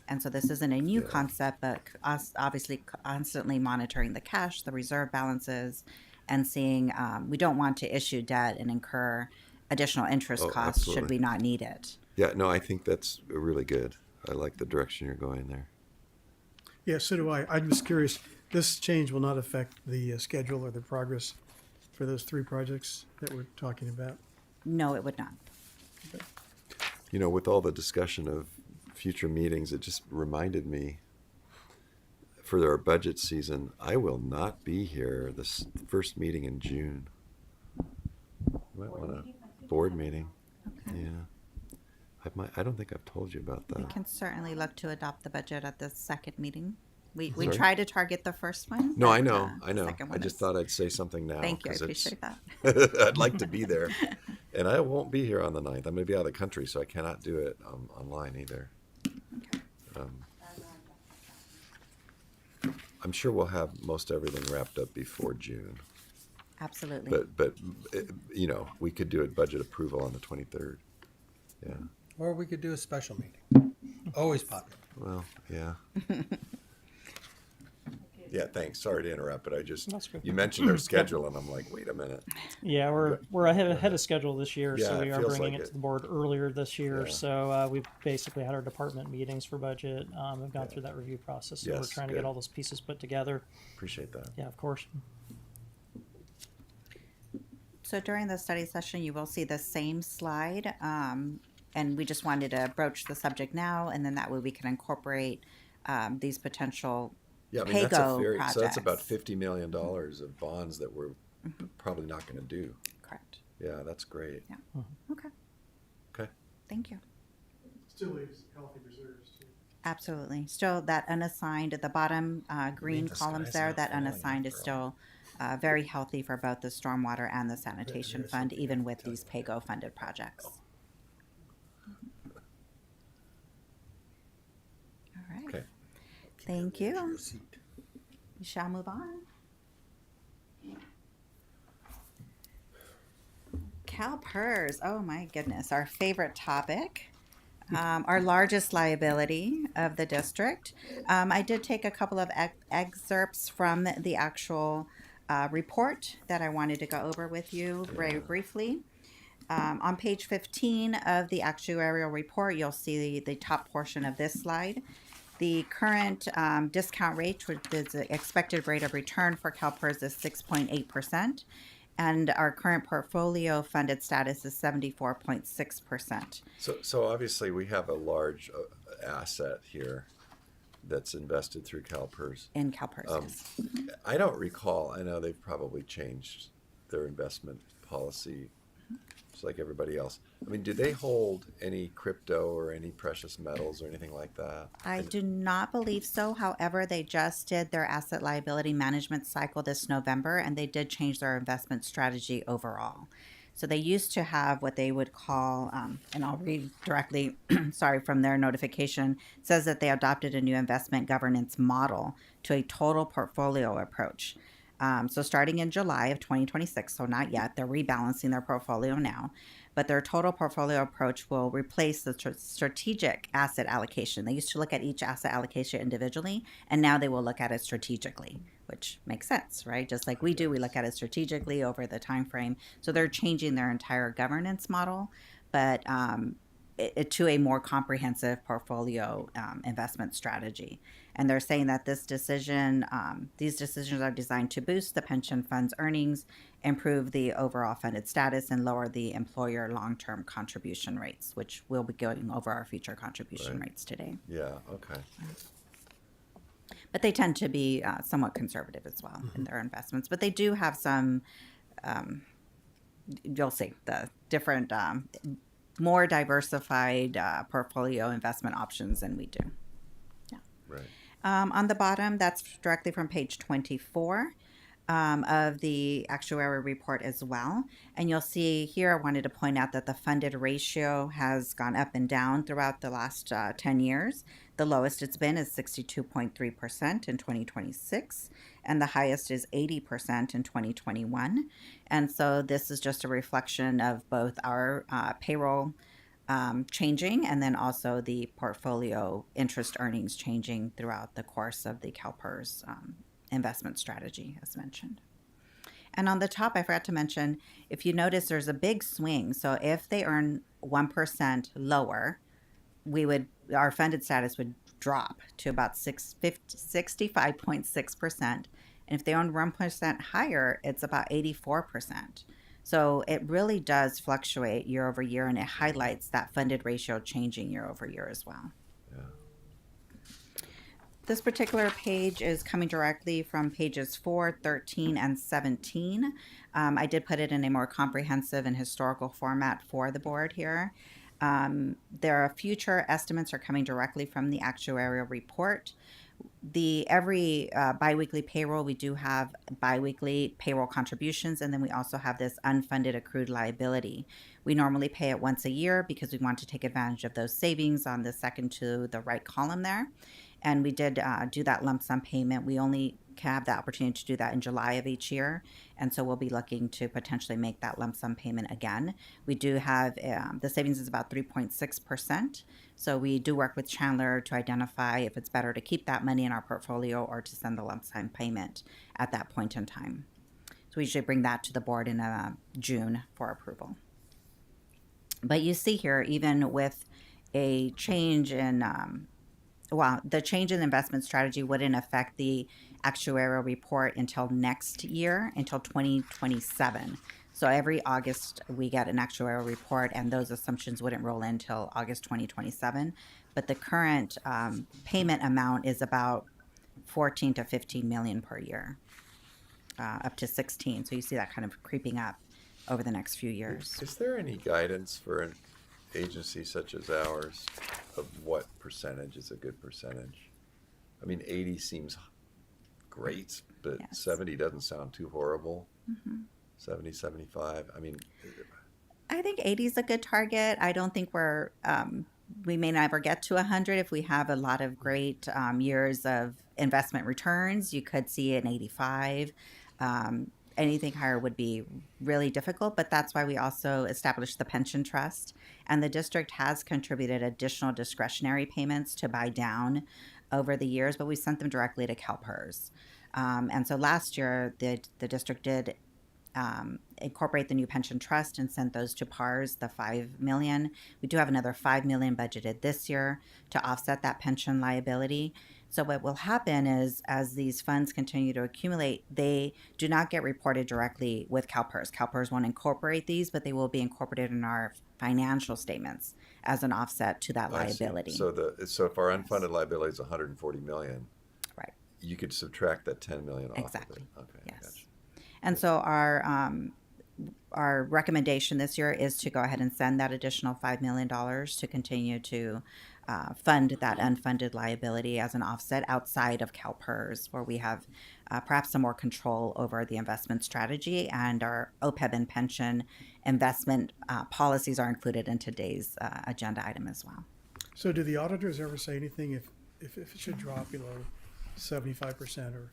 And so this isn't a new concept, but us obviously constantly monitoring the cash, the reserve balances, and seeing we don't want to issue debt and incur additional interest costs should we not need it. Yeah, no, I think that's really good. I like the direction you're going there. Yeah, so do I. I'm just curious, this change will not affect the schedule or the progress for those 3 projects that we're talking about? No, it would not. You know, with all the discussion of future meetings, it just reminded me for our budget season, I will not be here this first meeting in June. You might want a board meeting. Okay. Yeah. I don't think I've told you about We that. can certainly look to adopt the budget at the second meeting. We Sorry? try to target the first one. No, I but, know. the second I one just is- thought I'd say something now. Thank you, I 'cause appreciate that. I'd like to be there. And I won't be here on the 9th. I'm going to be out of the country, so I cannot do it online either. I'm sure we'll have most everything wrapped up before June. Absolutely. But you know, we could do a budget approval on the 23rd. Yeah. Or we could do a special meeting. Always popular. Well, yeah. Yeah, thanks. Sorry to interrupt, but That's good. you mentioned our schedule, and I'm like, wait a minute. Yeah, we're ahead of schedule this year, Yeah, so we it are feels bringing like it it. to the board earlier this year. Yeah. So we've basically had our department meetings for budget. We've gone through that review process, so we're Yes, trying to good. get all those pieces put together. Appreciate that. Yeah, of course. So during the study session, you will see the same slide. And we just wanted to broach the subject now, and then that way we can incorporate these potential Yeah, I mean, that's a PAYGO very, so that's about projects. $50 million of bonds that we're probably not going to do. Correct. Yeah, that's great. Yeah. Okay. Okay. Thank you. Still leaves healthy reserves too. Absolutely. Still that unassigned at the bottom green the columns sky's there, not that falling unassigned is after all. still very healthy for both the stormwater and the sanitation here's fund, something even I with can these tell you PAYGO funded projects. All right. Okay. Thank you. Your seat. We shall move on. CalPERS, oh my goodness, our favorite topic. Our largest liability of the district. I did take a couple of excerpts from the actual report that I wanted to go over with you very briefly. On page 15 of the actuarial report, you'll see the top portion of this slide. The current discount rate, which is the expected rate of return for CalPERS, is 6.8%. And our current portfolio funded status is 74.6%. So obviously we have a large asset here that's invested through CalPERS. in CalPERS. Yes. I don't recall, I know they've probably changed their investment policy just like everybody else. I mean, do they hold any crypto or any precious metals or anything like that? I do not believe so. However, they just did their asset liability management cycle this November, and they did change their investment strategy overall. So they used to have what they would call, and I'll read directly, sorry, from their notification, it says that they adopted a new investment governance model to a total portfolio approach. So starting in July of 2026, so not yet, they're rebalancing their portfolio now, but their total portfolio approach will replace the strategic asset allocation. They used to look at each asset allocation individually, and now they will look at it strategically, which makes sense, right? Just like we do, we look at it strategically over the time frame. So they're changing their entire governance model, but to a more comprehensive portfolio investment strategy. And they're saying that this decision, these decisions are designed to boost the pension fund's earnings, improve the overall funded status, and lower the employer long-term contribution rates, which we'll be going over our future contribution rates today. Yeah, okay. But they tend to be somewhat conservative as well in their investments. But they do have some, you'll see, the different, more diversified portfolio investment options than we do. Right. On the bottom, that's directly from page 24 of the actuary report as well. And you'll see here, I wanted to point out that the funded ratio has gone up and down throughout the last 10 years. The lowest it's been is 62.3% in 2026, and the highest is 80% in 2021. And so this is just a reflection of both our payroll changing, and then also the portfolio interest earnings changing throughout the course of the CalPERS investment strategy, as mentioned. And on the top, I forgot to mention, if you notice, there's a big swing. So if they earn 1% lower, our funded status would drop to about 65.6%. And if they earn 1% higher, it's about 84%. So it really does fluctuate year over year, and it highlights that funded ratio changing year over year as well. Yeah. This particular page is coming directly from pages 4, 13, and 17. I did put it in a more comprehensive and historical format for the board here. Their future estimates are coming directly from the actuarial report. Every biweekly payroll, we do have biweekly payroll contributions, and then we also have this unfunded accrued liability. We normally pay it once a year because we want to take advantage of those savings on the second to the right column there. And we did do that lump sum payment. We only have the opportunity to do that in July of each year. And so we'll be looking to potentially make that lump sum payment again. We do have, the savings is about 3.6%. So we do work with Chandler to identify if it's better to keep that money in our portfolio or to send the lump sum payment at that point in time. So we usually bring that to the board in June for approval. But you see here, even with a change in, the change in investment strategy wouldn't affect the actuarial report until next year, until 2027. So every August we get an actuarial report, and those assumptions wouldn't roll in until August 2027. But the current payment amount is about 14 to 15 million per year, up to 16. So you see that kind of creeping up over the next few years. Is there any guidance for an agency such as ours of what percentage is a good percentage? I mean, 80 seems great, but Yes. 70 doesn't sound too horrible. Mm-hmm. 70, 75. I mean, I think 80 is a good target. I don't think we may never get to 100 if we have a lot of great years of investment returns. You could see an 85. Anything higher would be really difficult, but that's why we also established the pension trust. And the district has contributed additional discretionary payments to buy down over the years, but we sent them directly to CalPERS. And so last year, the district did incorporate the new pension trust and sent those to PARS, the $5 million. We do have another $5 million budgeted this year to offset that pension liability. So what will happen is, as these funds continue to accumulate, they do not get reported directly with CalPERS. CalPERS won't incorporate these, but they will be incorporated in our financial statements as an offset to that I see. liability. So if our unfunded liability is 140 million, Right. you could subtract that 10 million off Exactly. of it. Okay. Yes. Gotcha. And so our recommendation this year is to go ahead and send that additional $5 million to continue to fund that unfunded liability as an offset outside of CalPERS, where we have perhaps some more control over the investment strategy, and our OPEB and pension investment policies are included in today's agenda item as well. So do the auditors ever say anything if it should drop below 75%, or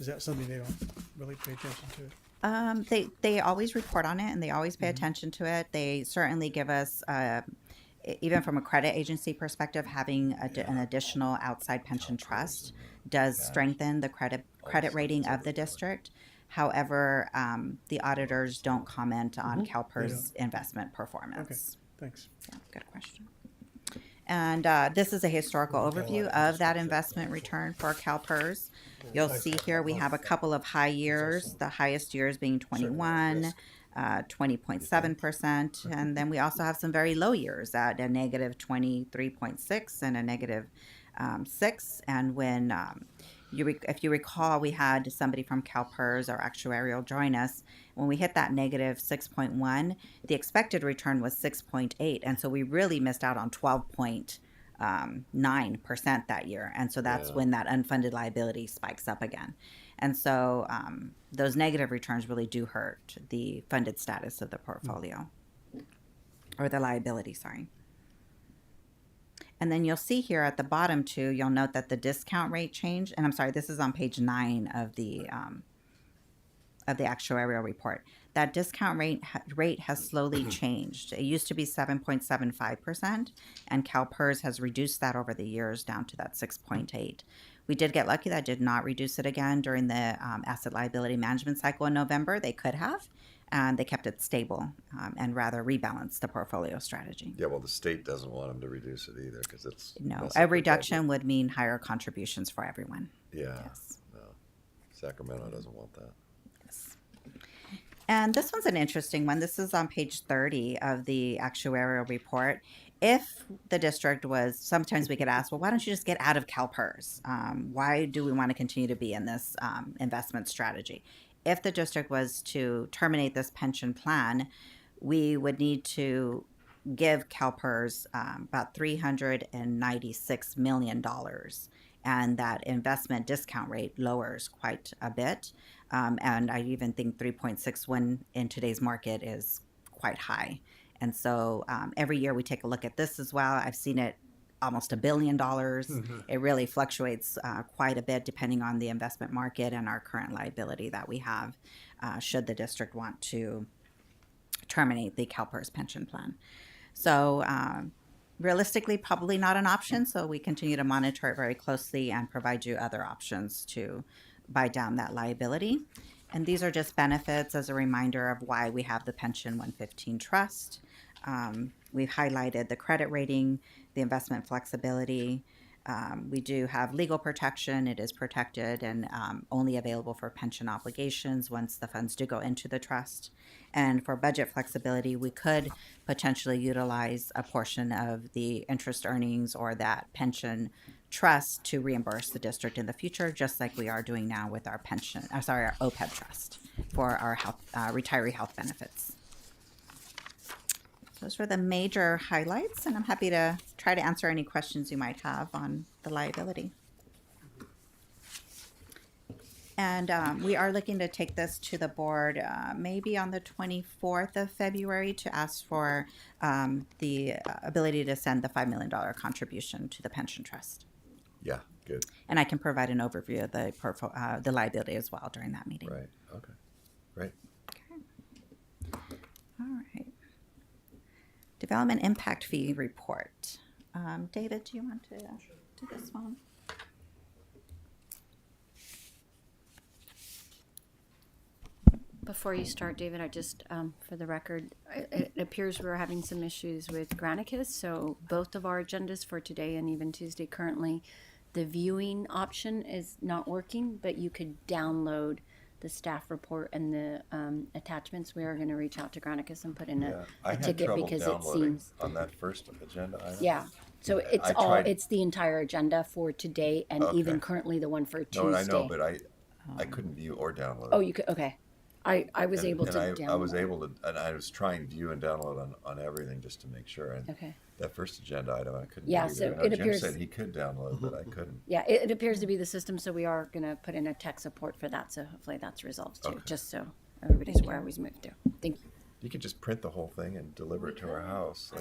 is that something they don't really pay attention to? They always report on it, and they always pay attention to it. They certainly give us, even from a credit agency perspective, having an additional outside pension trust does strengthen the credit rating of the district. However, the auditors don't comment on CalPERS investment performance. Okay, thanks. Yeah, good question. And this is a historical overview of that investment return for CalPERS. You'll see here we have a couple of high years, the highest years being 21, 20.7%. And then we also have some very low years at a negative 23.6 and a negative 6. And when if you recall, we had somebody from CalPERS, our actuarial, join us. When we hit that negative 6.1, the expected return was 6.8. And so we really missed out on 12.9% that year. And so that's when that unfunded liability spikes up again. And so those negative returns really do hurt the funded status of the portfolio, or the liability, sorry. And then you'll see here at the bottom too, you'll note that the discount rate changed. And I'm sorry, this is on page 9 of the actuarial report. That discount rate has slowly changed. It used to be 7.75%, and CalPERS has reduced that over the years down to that 6.8. We did get lucky that did not reduce it again during the asset liability management cycle in November. They could have, and they kept it stable and rather rebalanced the portfolio strategy. Yeah, well, the state doesn't want them to reduce it either because it's No, a reduction would mean higher contributions for everyone. Yeah. Yes. No. Sacramento doesn't want that. Yes. And this one's an interesting one. This is on page 30 of the actuarial report. If the district was, sometimes we get asked, well, why don't you just get out of CalPERS? Why do we want to continue to be in this investment strategy? If the district was to terminate this pension plan, we would need to give CalPERS about $396 million. And that investment discount rate lowers quite a bit. And I even think 3.61 in today's market is quite high. And so every year we take a look at this as well. I've seen it almost $1 billion. It really fluctuates quite a bit depending on the investment market and our current liability that we have should the district want to terminate the CalPERS pension plan. So realistically, probably not an option. So we continue to monitor it very closely and provide you other options to buy down that liability. And these are just benefits as a reminder of why we have the Pension 115 Trust. We've highlighted the credit rating, the investment flexibility. We do have legal protection. It is protected and only available for pension obligations once the funds do go into the trust. And for budget flexibility, we could potentially utilize a portion of the interest earnings or that pension trust to reimburse the district in the future, just like we are doing now with our our OPEB trust for our retiree health benefits. Those were the major highlights, and I'm happy to try to answer any questions you might have on the liability. And we are looking to take this to the board maybe on the 24th of February to ask for the ability to send the $5 million contribution to the pension trust. Yeah, good. And I can provide an overview of the liability as well during that meeting. Right. Okay. Great. All right. Development impact fee report. David, do you want to do this one? Before you start, David, I just, for the record, it appears we're having some issues with Granicus, so both of our agendas for today and even Tuesday currently the viewing option is not working, but you could download the staff report and the attachments. We are going to reach out to Granicus and put in Yeah, a I had ticket trouble because it downloading seems, on that first agenda item. yeah. So it's I all, tried- it's the entire agenda for today and even Okay. currently the one for No, Tuesday. I know, but I couldn't view or download. Oh, you could, okay. I was able to and download. I was able to, and I was trying to view and download on everything just to make sure. And Okay. that first agenda item, I couldn't. Yeah, do so either. I know it Jim appears- said he could download, but I couldn't. Yeah, it appears to be the system, so we are going to put in a tech support for that. So hopefully that's resolved too, Okay. just so everybody's aware we moved to. Thank you. You could just print the whole thing and deliver it to our house.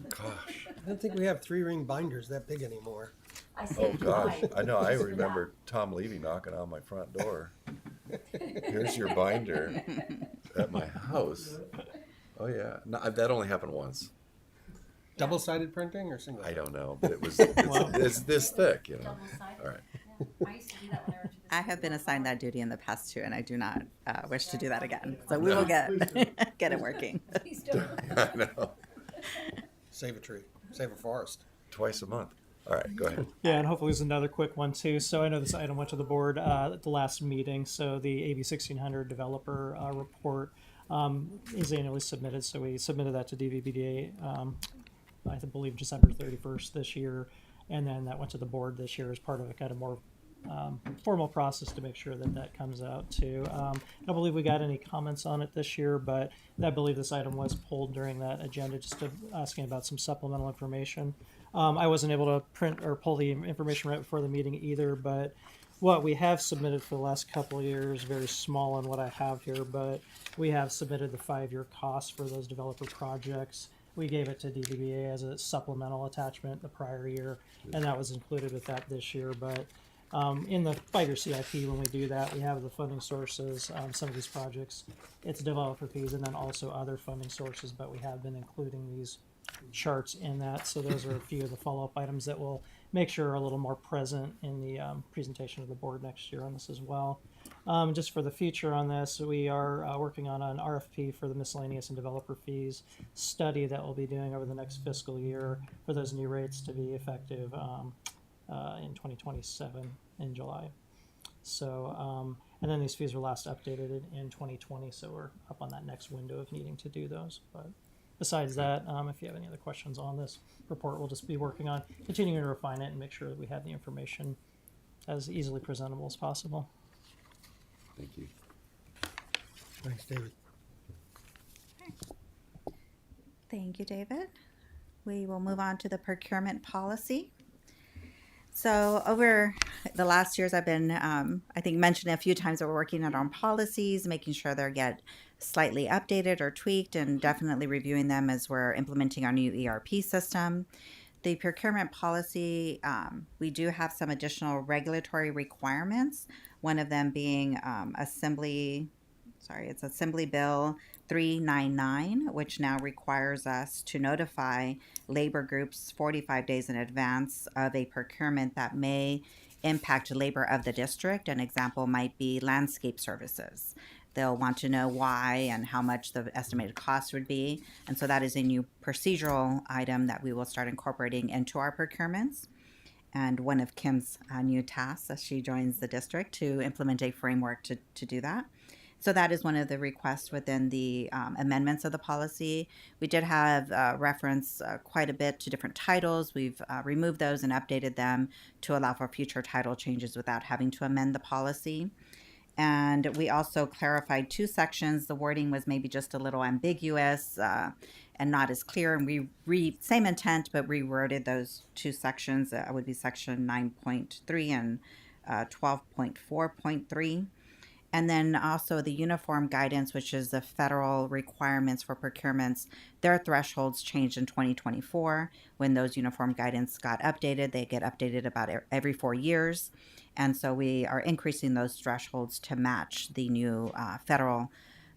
Gosh. I don't think we have 3-ring binders that big anymore. Oh gosh. I know. I remember Tom Levy knocking on my front door. Here's your binder at my house. Oh yeah. No, that only happened once. Double-sided printing or single? I don't know, but it's this thick, you know. All right. I have been assigned that duty in the past too, and I do not wish to do that again. So we will get it working. I know. Save a tree, save a forest. Twice a month. All right, go ahead. Yeah, and hopefully there's another quick one too. So I know this item went to the board at the last meeting. So the AB 1600 developer report is annually submitted. So we submitted that to DVBDA, I believe December 31st this year. And then that went to the board this year as part of a kind of more formal process to make sure that that comes out too. I don't believe we got any comments on it this year, but I believe this item was pulled during that agenda, just to asking about some supplemental information. I wasn't able to print or pull the information right before the meeting either, but what we have submitted for the last couple of years, very small in what I have here, but we have submitted the 5-year cost for those developer projects. We gave it to DVBA as a supplemental attachment the prior year, and that was included with that this year. But in the 5-year CIP, when we do that, we have the funding sources. Some of these projects, it's developer fees and then also other funding sources, but we have been including these charts in that. So those are a few of the follow-up items that we'll make sure are a little more present in the presentation of the board next year on this as well. Just for the future on this, we are working on an RFP for the miscellaneous and developer fees study that we'll be doing over the next fiscal year for those new rates to be effective in 2027 in July. So, and then these fees were last updated in 2020, so we're up on that next window of needing to do those. But besides that, if you have any other questions on this report, we'll just be working on continuing to refine it and make sure that we have the information as easily presentable as possible. Thank you. Thanks, David. Thank you, David. We will move on to the procurement policy. So over the last years, I've been, I think, mentioned a few times that we're working on our policies, making sure they get slightly updated or tweaked, and definitely reviewing them as we're implementing our new ERP system. The procurement policy, we do have some additional regulatory requirements, one of them being Assembly Bill 399, which now requires us to notify labor groups 45 days in advance of a procurement that may impact labor of the district. An example might be landscape services. They'll want to know why and how much the estimated cost would be. And so that is a new procedural item that we will start incorporating into our procurements. And one of Kim's new tasks as she joins the district to implement a framework to do that. So that is one of the requests within the amendments of the policy. We did have reference quite a bit to different titles. We've removed those and updated them to allow for future title changes without having to amend the policy. And we also clarified 2 sections. The wording was maybe just a little ambiguous and not as clear. And we same intent, but reworded those 2 sections. It would be section 9.3 and 12.4.3. And then also the uniform guidance, which is the federal requirements for procurements. Their thresholds changed in 2024. When those uniform guidance got updated, they get updated about every 4 years. And so we are increasing those thresholds to match the new federal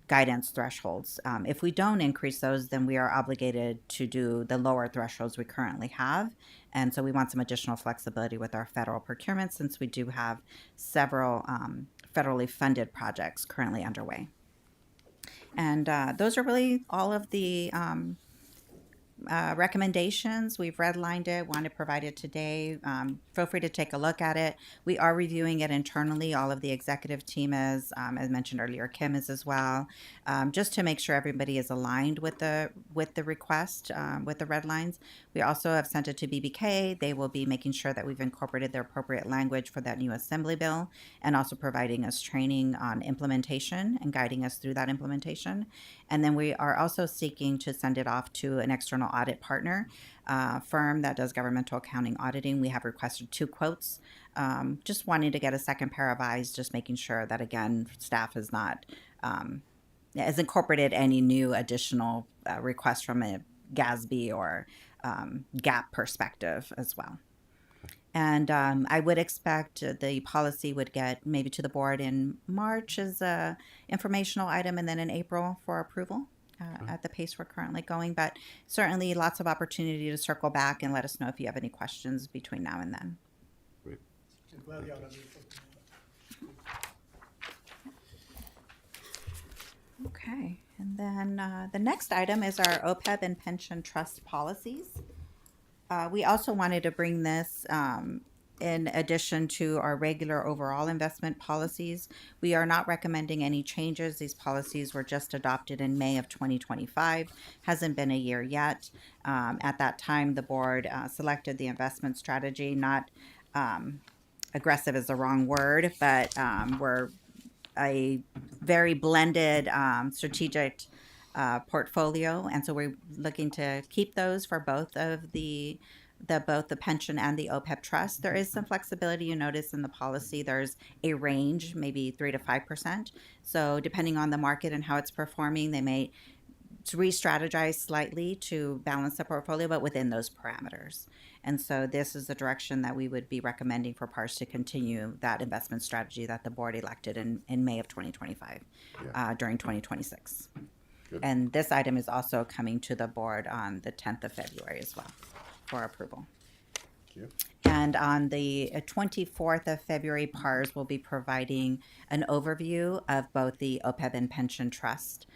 guidance thresholds. If we don't increase those, then we are obligated to do the lower thresholds we currently have. And so we want some additional flexibility with our federal procurement since we do have several federally funded projects currently underway. And those are really all of the recommendations. We've redlined it, want to provide it today. Feel free to take a look at it. We are reviewing it internally. All of the executive team is, as mentioned earlier, Kim is as well, just to make sure everybody is aligned with the request, with the red lines. We also have sent it to BBK. They will be making sure that we've incorporated the appropriate language for that new assembly bill, and also providing us training on implementation and guiding us through that implementation. And then we are also seeking to send it off to an external audit partner firm that does governmental accounting auditing. We have requested 2 quotes. Just wanting to get a second pair of eyes, just making sure that, again, staff is not has incorporated any new additional requests from a GASB or GAAP perspective as well. And I would expect the policy would get maybe to the board in March as a informational item, and then in April for approval at the pace we're currently going. But certainly lots of opportunity to circle back and let us know if you have any questions between now and then. Great. Okay, and then the next item is our OPEB and pension trust policies. We also wanted to bring this in addition to our regular overall investment policies. We are not recommending any changes. These policies were just adopted in May of 2025. Hasn't been a year yet. At that time, the board selected the investment strategy. Not aggressive is the wrong word, but we're a very blended strategic portfolio, and so we're looking to keep those for both of the pension and the OPEB trust. There is some flexibility. You notice in the policy there's a range, maybe 3 to 5%. So depending on the market and how it's performing, they may re-strategize slightly to balance the portfolio, but within those parameters. And so this is the direction that we would be recommending for PARS to continue that investment strategy that the board elected in May of 2025 during 2026. Good. And this item is also coming to the board on the 10th of February as well for approval. Thank you. And on the 24th of February, PARS will be providing an overview of both the OPEB and pension trust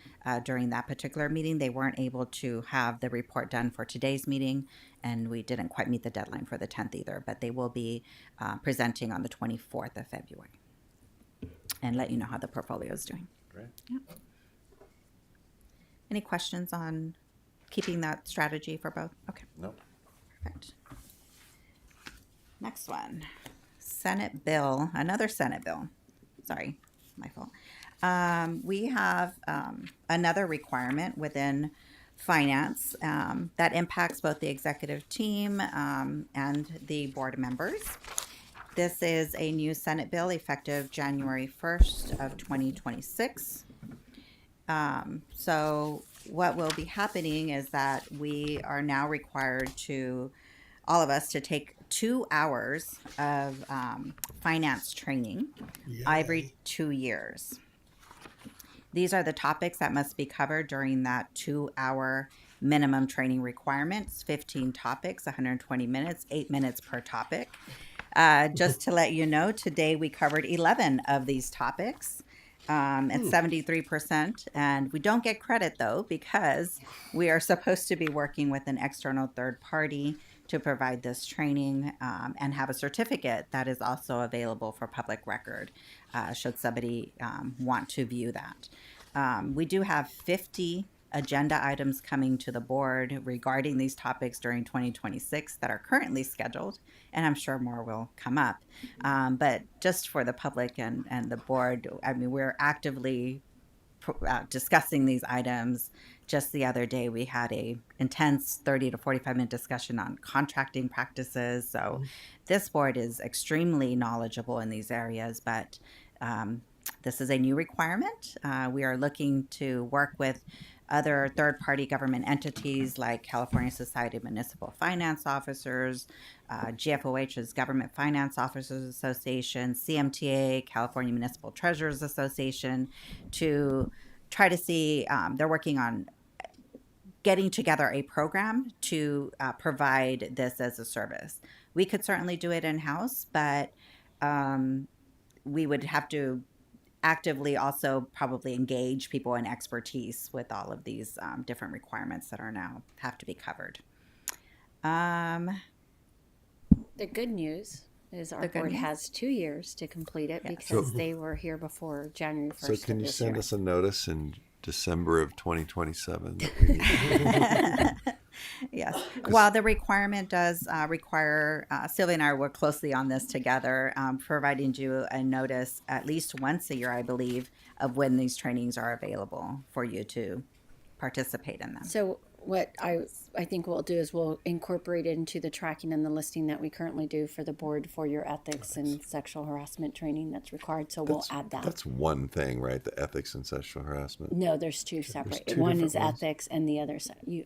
during that particular meeting. They weren't able to have the report done for today's meeting, and we didn't quite meet the deadline for the 10th either, but they will be presenting on the 24th of February and let you know how the portfolio is doing. Great. Yep. Any questions on keeping that strategy for both? Okay. No. Perfect. Next one, Senate bill, another Senate bill. Sorry, my fault. We have another requirement within finance that impacts both the executive team and the board members. This is a new Senate bill effective January 1st of 2026. So what will be happening is that we are now required to, all of us, to take 2 hours of finance training every 2 years. These are the topics that must be covered during that 2-hour minimum training requirements. 15 topics, 120 minutes, 8 minutes per topic. Just to let you know, today we covered 11 of these topics. At 73%, and we don't get credit though because we are supposed to be working with an external third party to provide this training and have a certificate that is also available for public record should somebody want to view that. We do have 50 agenda items coming to the board regarding these topics during 2026 that are currently scheduled, and I'm sure more will come up. But just for the public and the board, I mean, we're actively discussing these items. Just the other day, we had a intense 30 to 45-minute discussion on contracting practices. So this board is extremely knowledgeable in these areas, but this is a new requirement. We are looking to work with other third-party government entities like California Society of Municipal Finance Officers, GFOH's Government Finance Officers Association, CMTA, California Municipal Treasurers Association, to try to see, they're working on getting together a program to provide this as a service. We could certainly do it in-house, but we would have to actively also probably engage people in expertise with all of these different requirements that are now have to be covered. The good news is our The good board news? has 2 years to complete it Yes. because they were here before January 1st. So can of you this send year. us a notice in December of 2027 that we need? Yes. Well, the requirement does require, Sylvia and I work closely on this together, providing you a notice at least once a year, I believe, of when these trainings are available for you to participate in them. So what I think we'll do is we'll incorporate it into the tracking and the listing that we currently do for the board for your ethics and sexual harassment training that's required. So we'll add that. That's one thing, right? The ethics and sexual harassment. No, there's two separate. two One different is ones. ethics, and the other.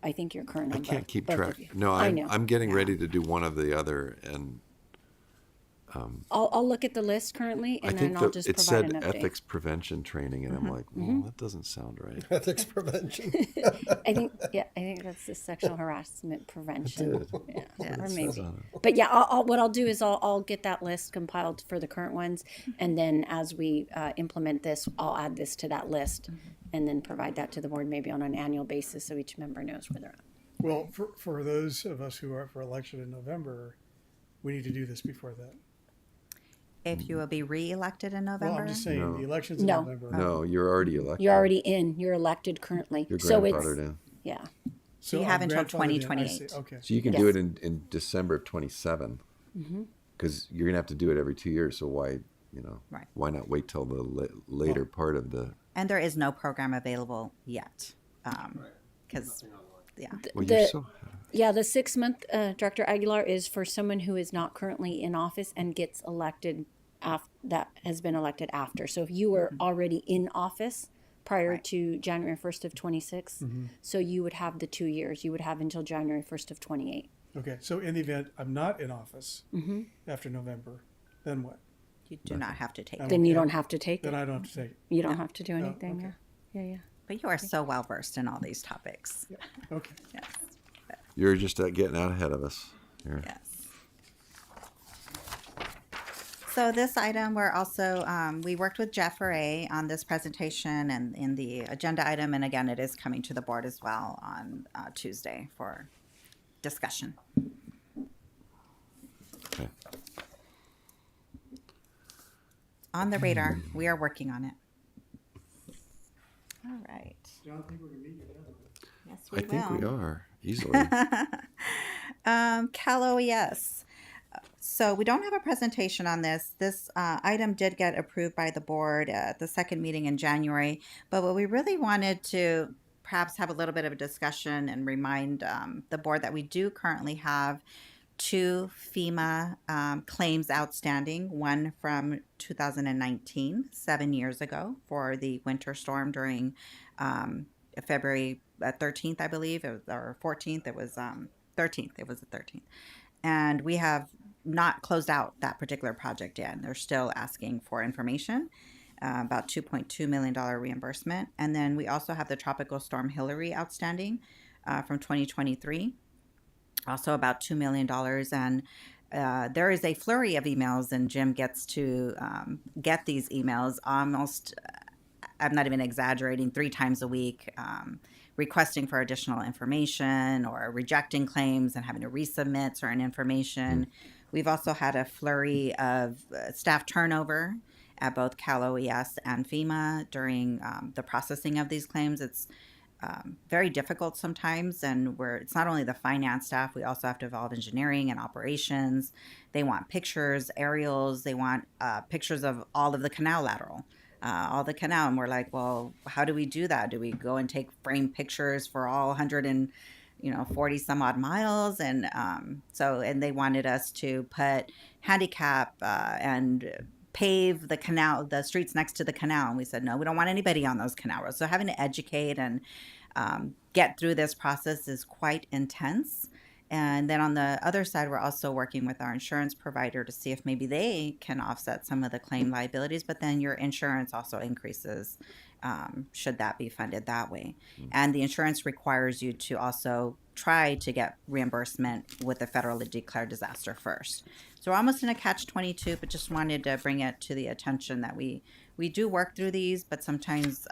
I think you're current I on can't keep both track. of you. No, I I'm, know. I'm getting ready to do one of the other, and I'll look at the list currently, I and think then I'll that just it provide said an update. ethics prevention training, and I'm like, well, that doesn't sound right. Ethics prevention. I think that's the sexual harassment prevention. Yeah, Yes. or Says maybe. on it. But yeah, what I'll do is I'll get that list compiled for the current ones, and then as we implement this, I'll add this to that list, and then provide that to the board maybe on an annual basis so each member knows where they're at. Well, for those of us who are up for election in November, we need to do this before that. If you will be re-elected in November. Well, I'm just saying, No. the election's in No. November. No, you're already elected. You're already in. You're elected currently. You're so grandfathered it's in. yeah. So you I'm have until grandfathered in. I see. 2028. Okay. So you can Yes. do it in December of 27. Because you're gonna have to do it every 2 years. So why, Right. why not wait till the later part of the? And there is no program available yet. Because, yeah. Well, The- you're so. Yeah, the 6 month, Director Aguilar, is for someone who is not currently in office and gets elected that has been elected after. So if you were already in office prior Right. to January 1st of 26, so you would have the 2 years. You would have until January 1st of 28. Okay, so in the event I'm not in office after November, then what? You do not have to take it. Then you Okay. don't have to take Then it. I don't have to take it. You don't have to do anything. okay. Yeah. But you are so well versed in all these topics. Okay. Yes. You're just getting out ahead of us. Here. Yes. So this item, we're also, we worked with Jeff Ray on this presentation and in the agenda item. And again, it is coming to the board as well on Tuesday for discussion. Okay. On the radar, we are working on it. All right. John, I think we're gonna meet together. Yes, I think we are easily. Cal OES. So we don't have a presentation on this. This item did get approved by the board at the second meeting in January. But what we really wanted to perhaps have a little bit of a discussion and remind the board that we do currently have two FEMA claims outstanding, one from 2019, 7 years ago, for the winter storm during February 13th, I believe, or 14th. It was 13th. It was the 13th. And we have not closed out that particular project yet. They're still asking for information, about $2.2 million reimbursement. And then we also have the Tropical Storm Hillary outstanding from 2023, also about $2 million. And there is a flurry of emails, and Jim gets to get these emails almost, I'm not even exaggerating, 3 times a week, requesting for additional information or rejecting claims and having to resubmit certain information. We've also had a flurry of staff turnover at both Cal OES and FEMA during the processing of these claims. It's very difficult sometimes, and it's not only the finance staff, we also have to involve engineering and operations. They want pictures, aerials, they want pictures of all of the canal lateral. All the canal, and we're like, well, how do we do that? Do we go and take frame pictures for all 140 some odd miles? And and they wanted us to put handicap and pave the canal, the streets next to the canal. And we said, no, we don't want anybody on those canal roads. So having to educate and get through this process is quite intense. And then on the other side, we're also working with our insurance provider to see if maybe they can offset some of the claim liabilities, but then your insurance also increases should that be funded that way. And the insurance requires you to also try to get reimbursement with the federally declared disaster first. So we're almost in a catch-22, but just wanted to bring it to the attention that we do work through these, but sometimes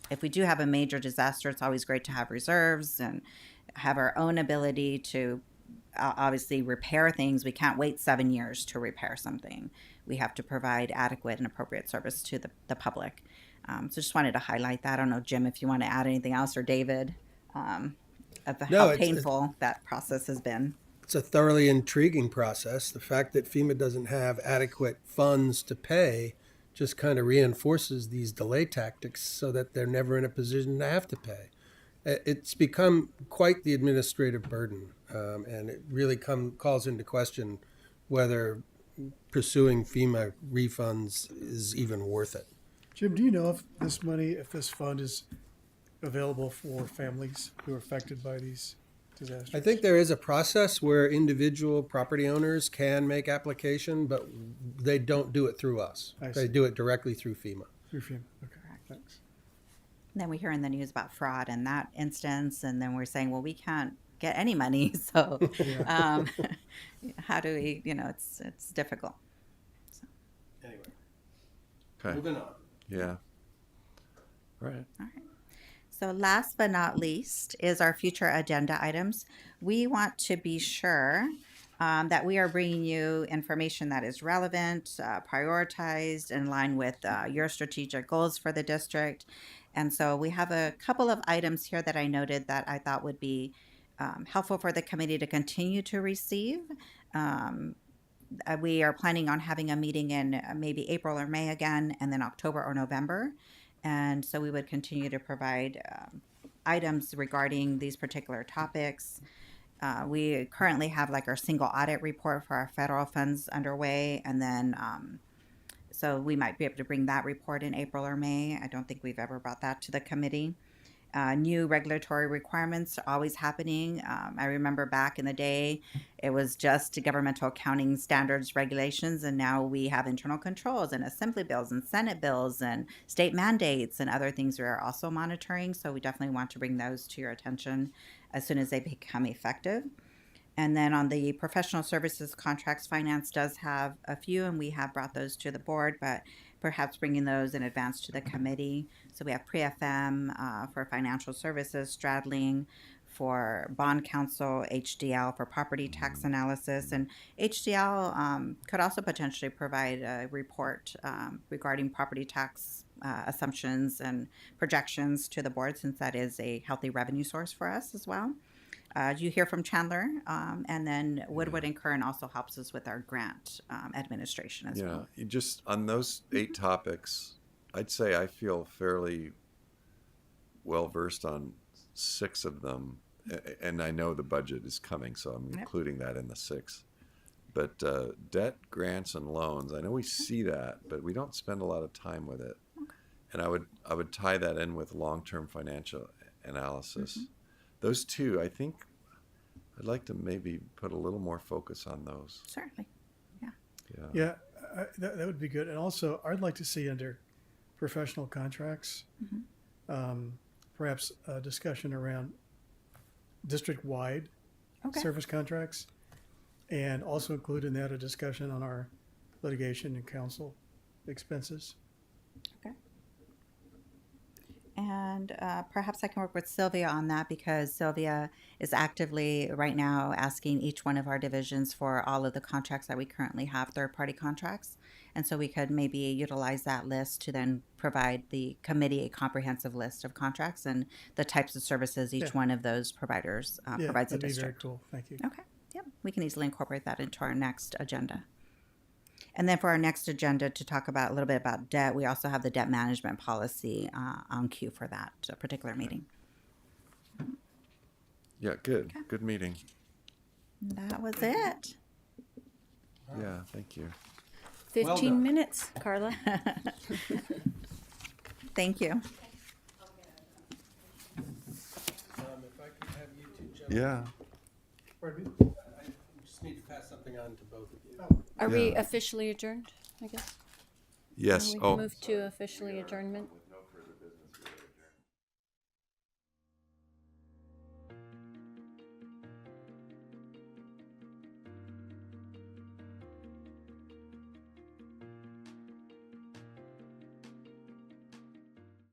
if we do have a major disaster, it's always great to have reserves and have our own ability to obviously repair things. We can't wait 7 years to repair something. We have to provide adequate and appropriate service to the public. So just wanted to highlight that. I don't know, Jim, if you want to add anything else, or David, of how painful that process has been. It's a thoroughly intriguing process. The fact that FEMA doesn't have adequate funds to pay just kind of reinforces these delay tactics so that they're never in a position to have to pay. It's become quite the administrative burden, and it really calls into question whether pursuing FEMA refunds is even worth it. Jim, do you know if this fund is available for families who are affected by these disasters? I think there is a process where individual property owners can make application, but they don't do it through us. I They see. do it directly through FEMA. Through FEMA. Okay, thanks. Then we hear in the news about fraud in that instance, and then we're saying, well, we can't get any money. So how do we, it's difficult. Anyway, Okay. moving on. Yeah. All right. So last but not least is our future agenda items. We want to be sure that we are bringing you information that is relevant, prioritized, in line with your strategic goals for the district. And so we have a couple of items here that I noted that I thought would be helpful for the committee to continue to receive. We are planning on having a meeting in maybe April or May again, and then October or November. And so we would continue to provide items regarding these particular topics. We currently have like our single audit report for our federal funds underway. And then, so we might be able to bring that report in April or May. I don't think we've ever brought that to the committee. New regulatory requirements are always happening. I remember back in the day, it was just governmental accounting standards regulations, and now we have internal controls and assembly bills and Senate bills and state mandates and other things we are also monitoring. So we definitely want to bring those to your attention as soon as they become effective. And then on the professional services contracts, finance does have a few, and we have brought those to the board, but perhaps bringing those in advance to the committee. So we have pre-FM for financial services, straddling for bond counsel, HDL for property tax analysis, and HDL could also potentially provide a report regarding property tax assumptions and projections to the board, since that is a healthy revenue source for us as well. You hear from Chandler, and then Woodward and Kern also helps us with our grant administration as well. You just on those 8 topics, I'd say I feel fairly well versed on 6 of them, and I know the budget is coming, so I'm including that in the 6. But debt, grants, and loans, I know we see that, but we don't spend a lot of time with it. And I would tie that in with long-term financial analysis. Those 2, I think I'd like to maybe put a little more focus on those. Certainly. Yeah, that would be good. And also, I'd like to see under professional contracts, perhaps a discussion around district-wide service contracts, and also include in that a discussion on our litigation and counsel expenses. Okay. And perhaps I can work with Sylvia on that, because Sylvia is actively right now asking each one of our divisions for all of the contracts that we currently have, third-party contracts. And so we could maybe utilize that list to then provide the committee a comprehensive list of contracts and the types of services each one of those providers provides the that'd be very district. cool. Thank you. Okay. Yep. We can easily incorporate that into our next agenda. And then for our next agenda to talk about a little bit about debt, we also have the debt management policy on cue for that particular meeting. Yeah, good. Good meeting. That was it. Yeah, thank you. 15 minutes, Carla. Thank you. If I could have you two jump Yeah. Pardon me? I just need to pass something on to both of you. Are we Yeah. officially adjourned, I guess? Yes. We Oh, move to officially adjournment?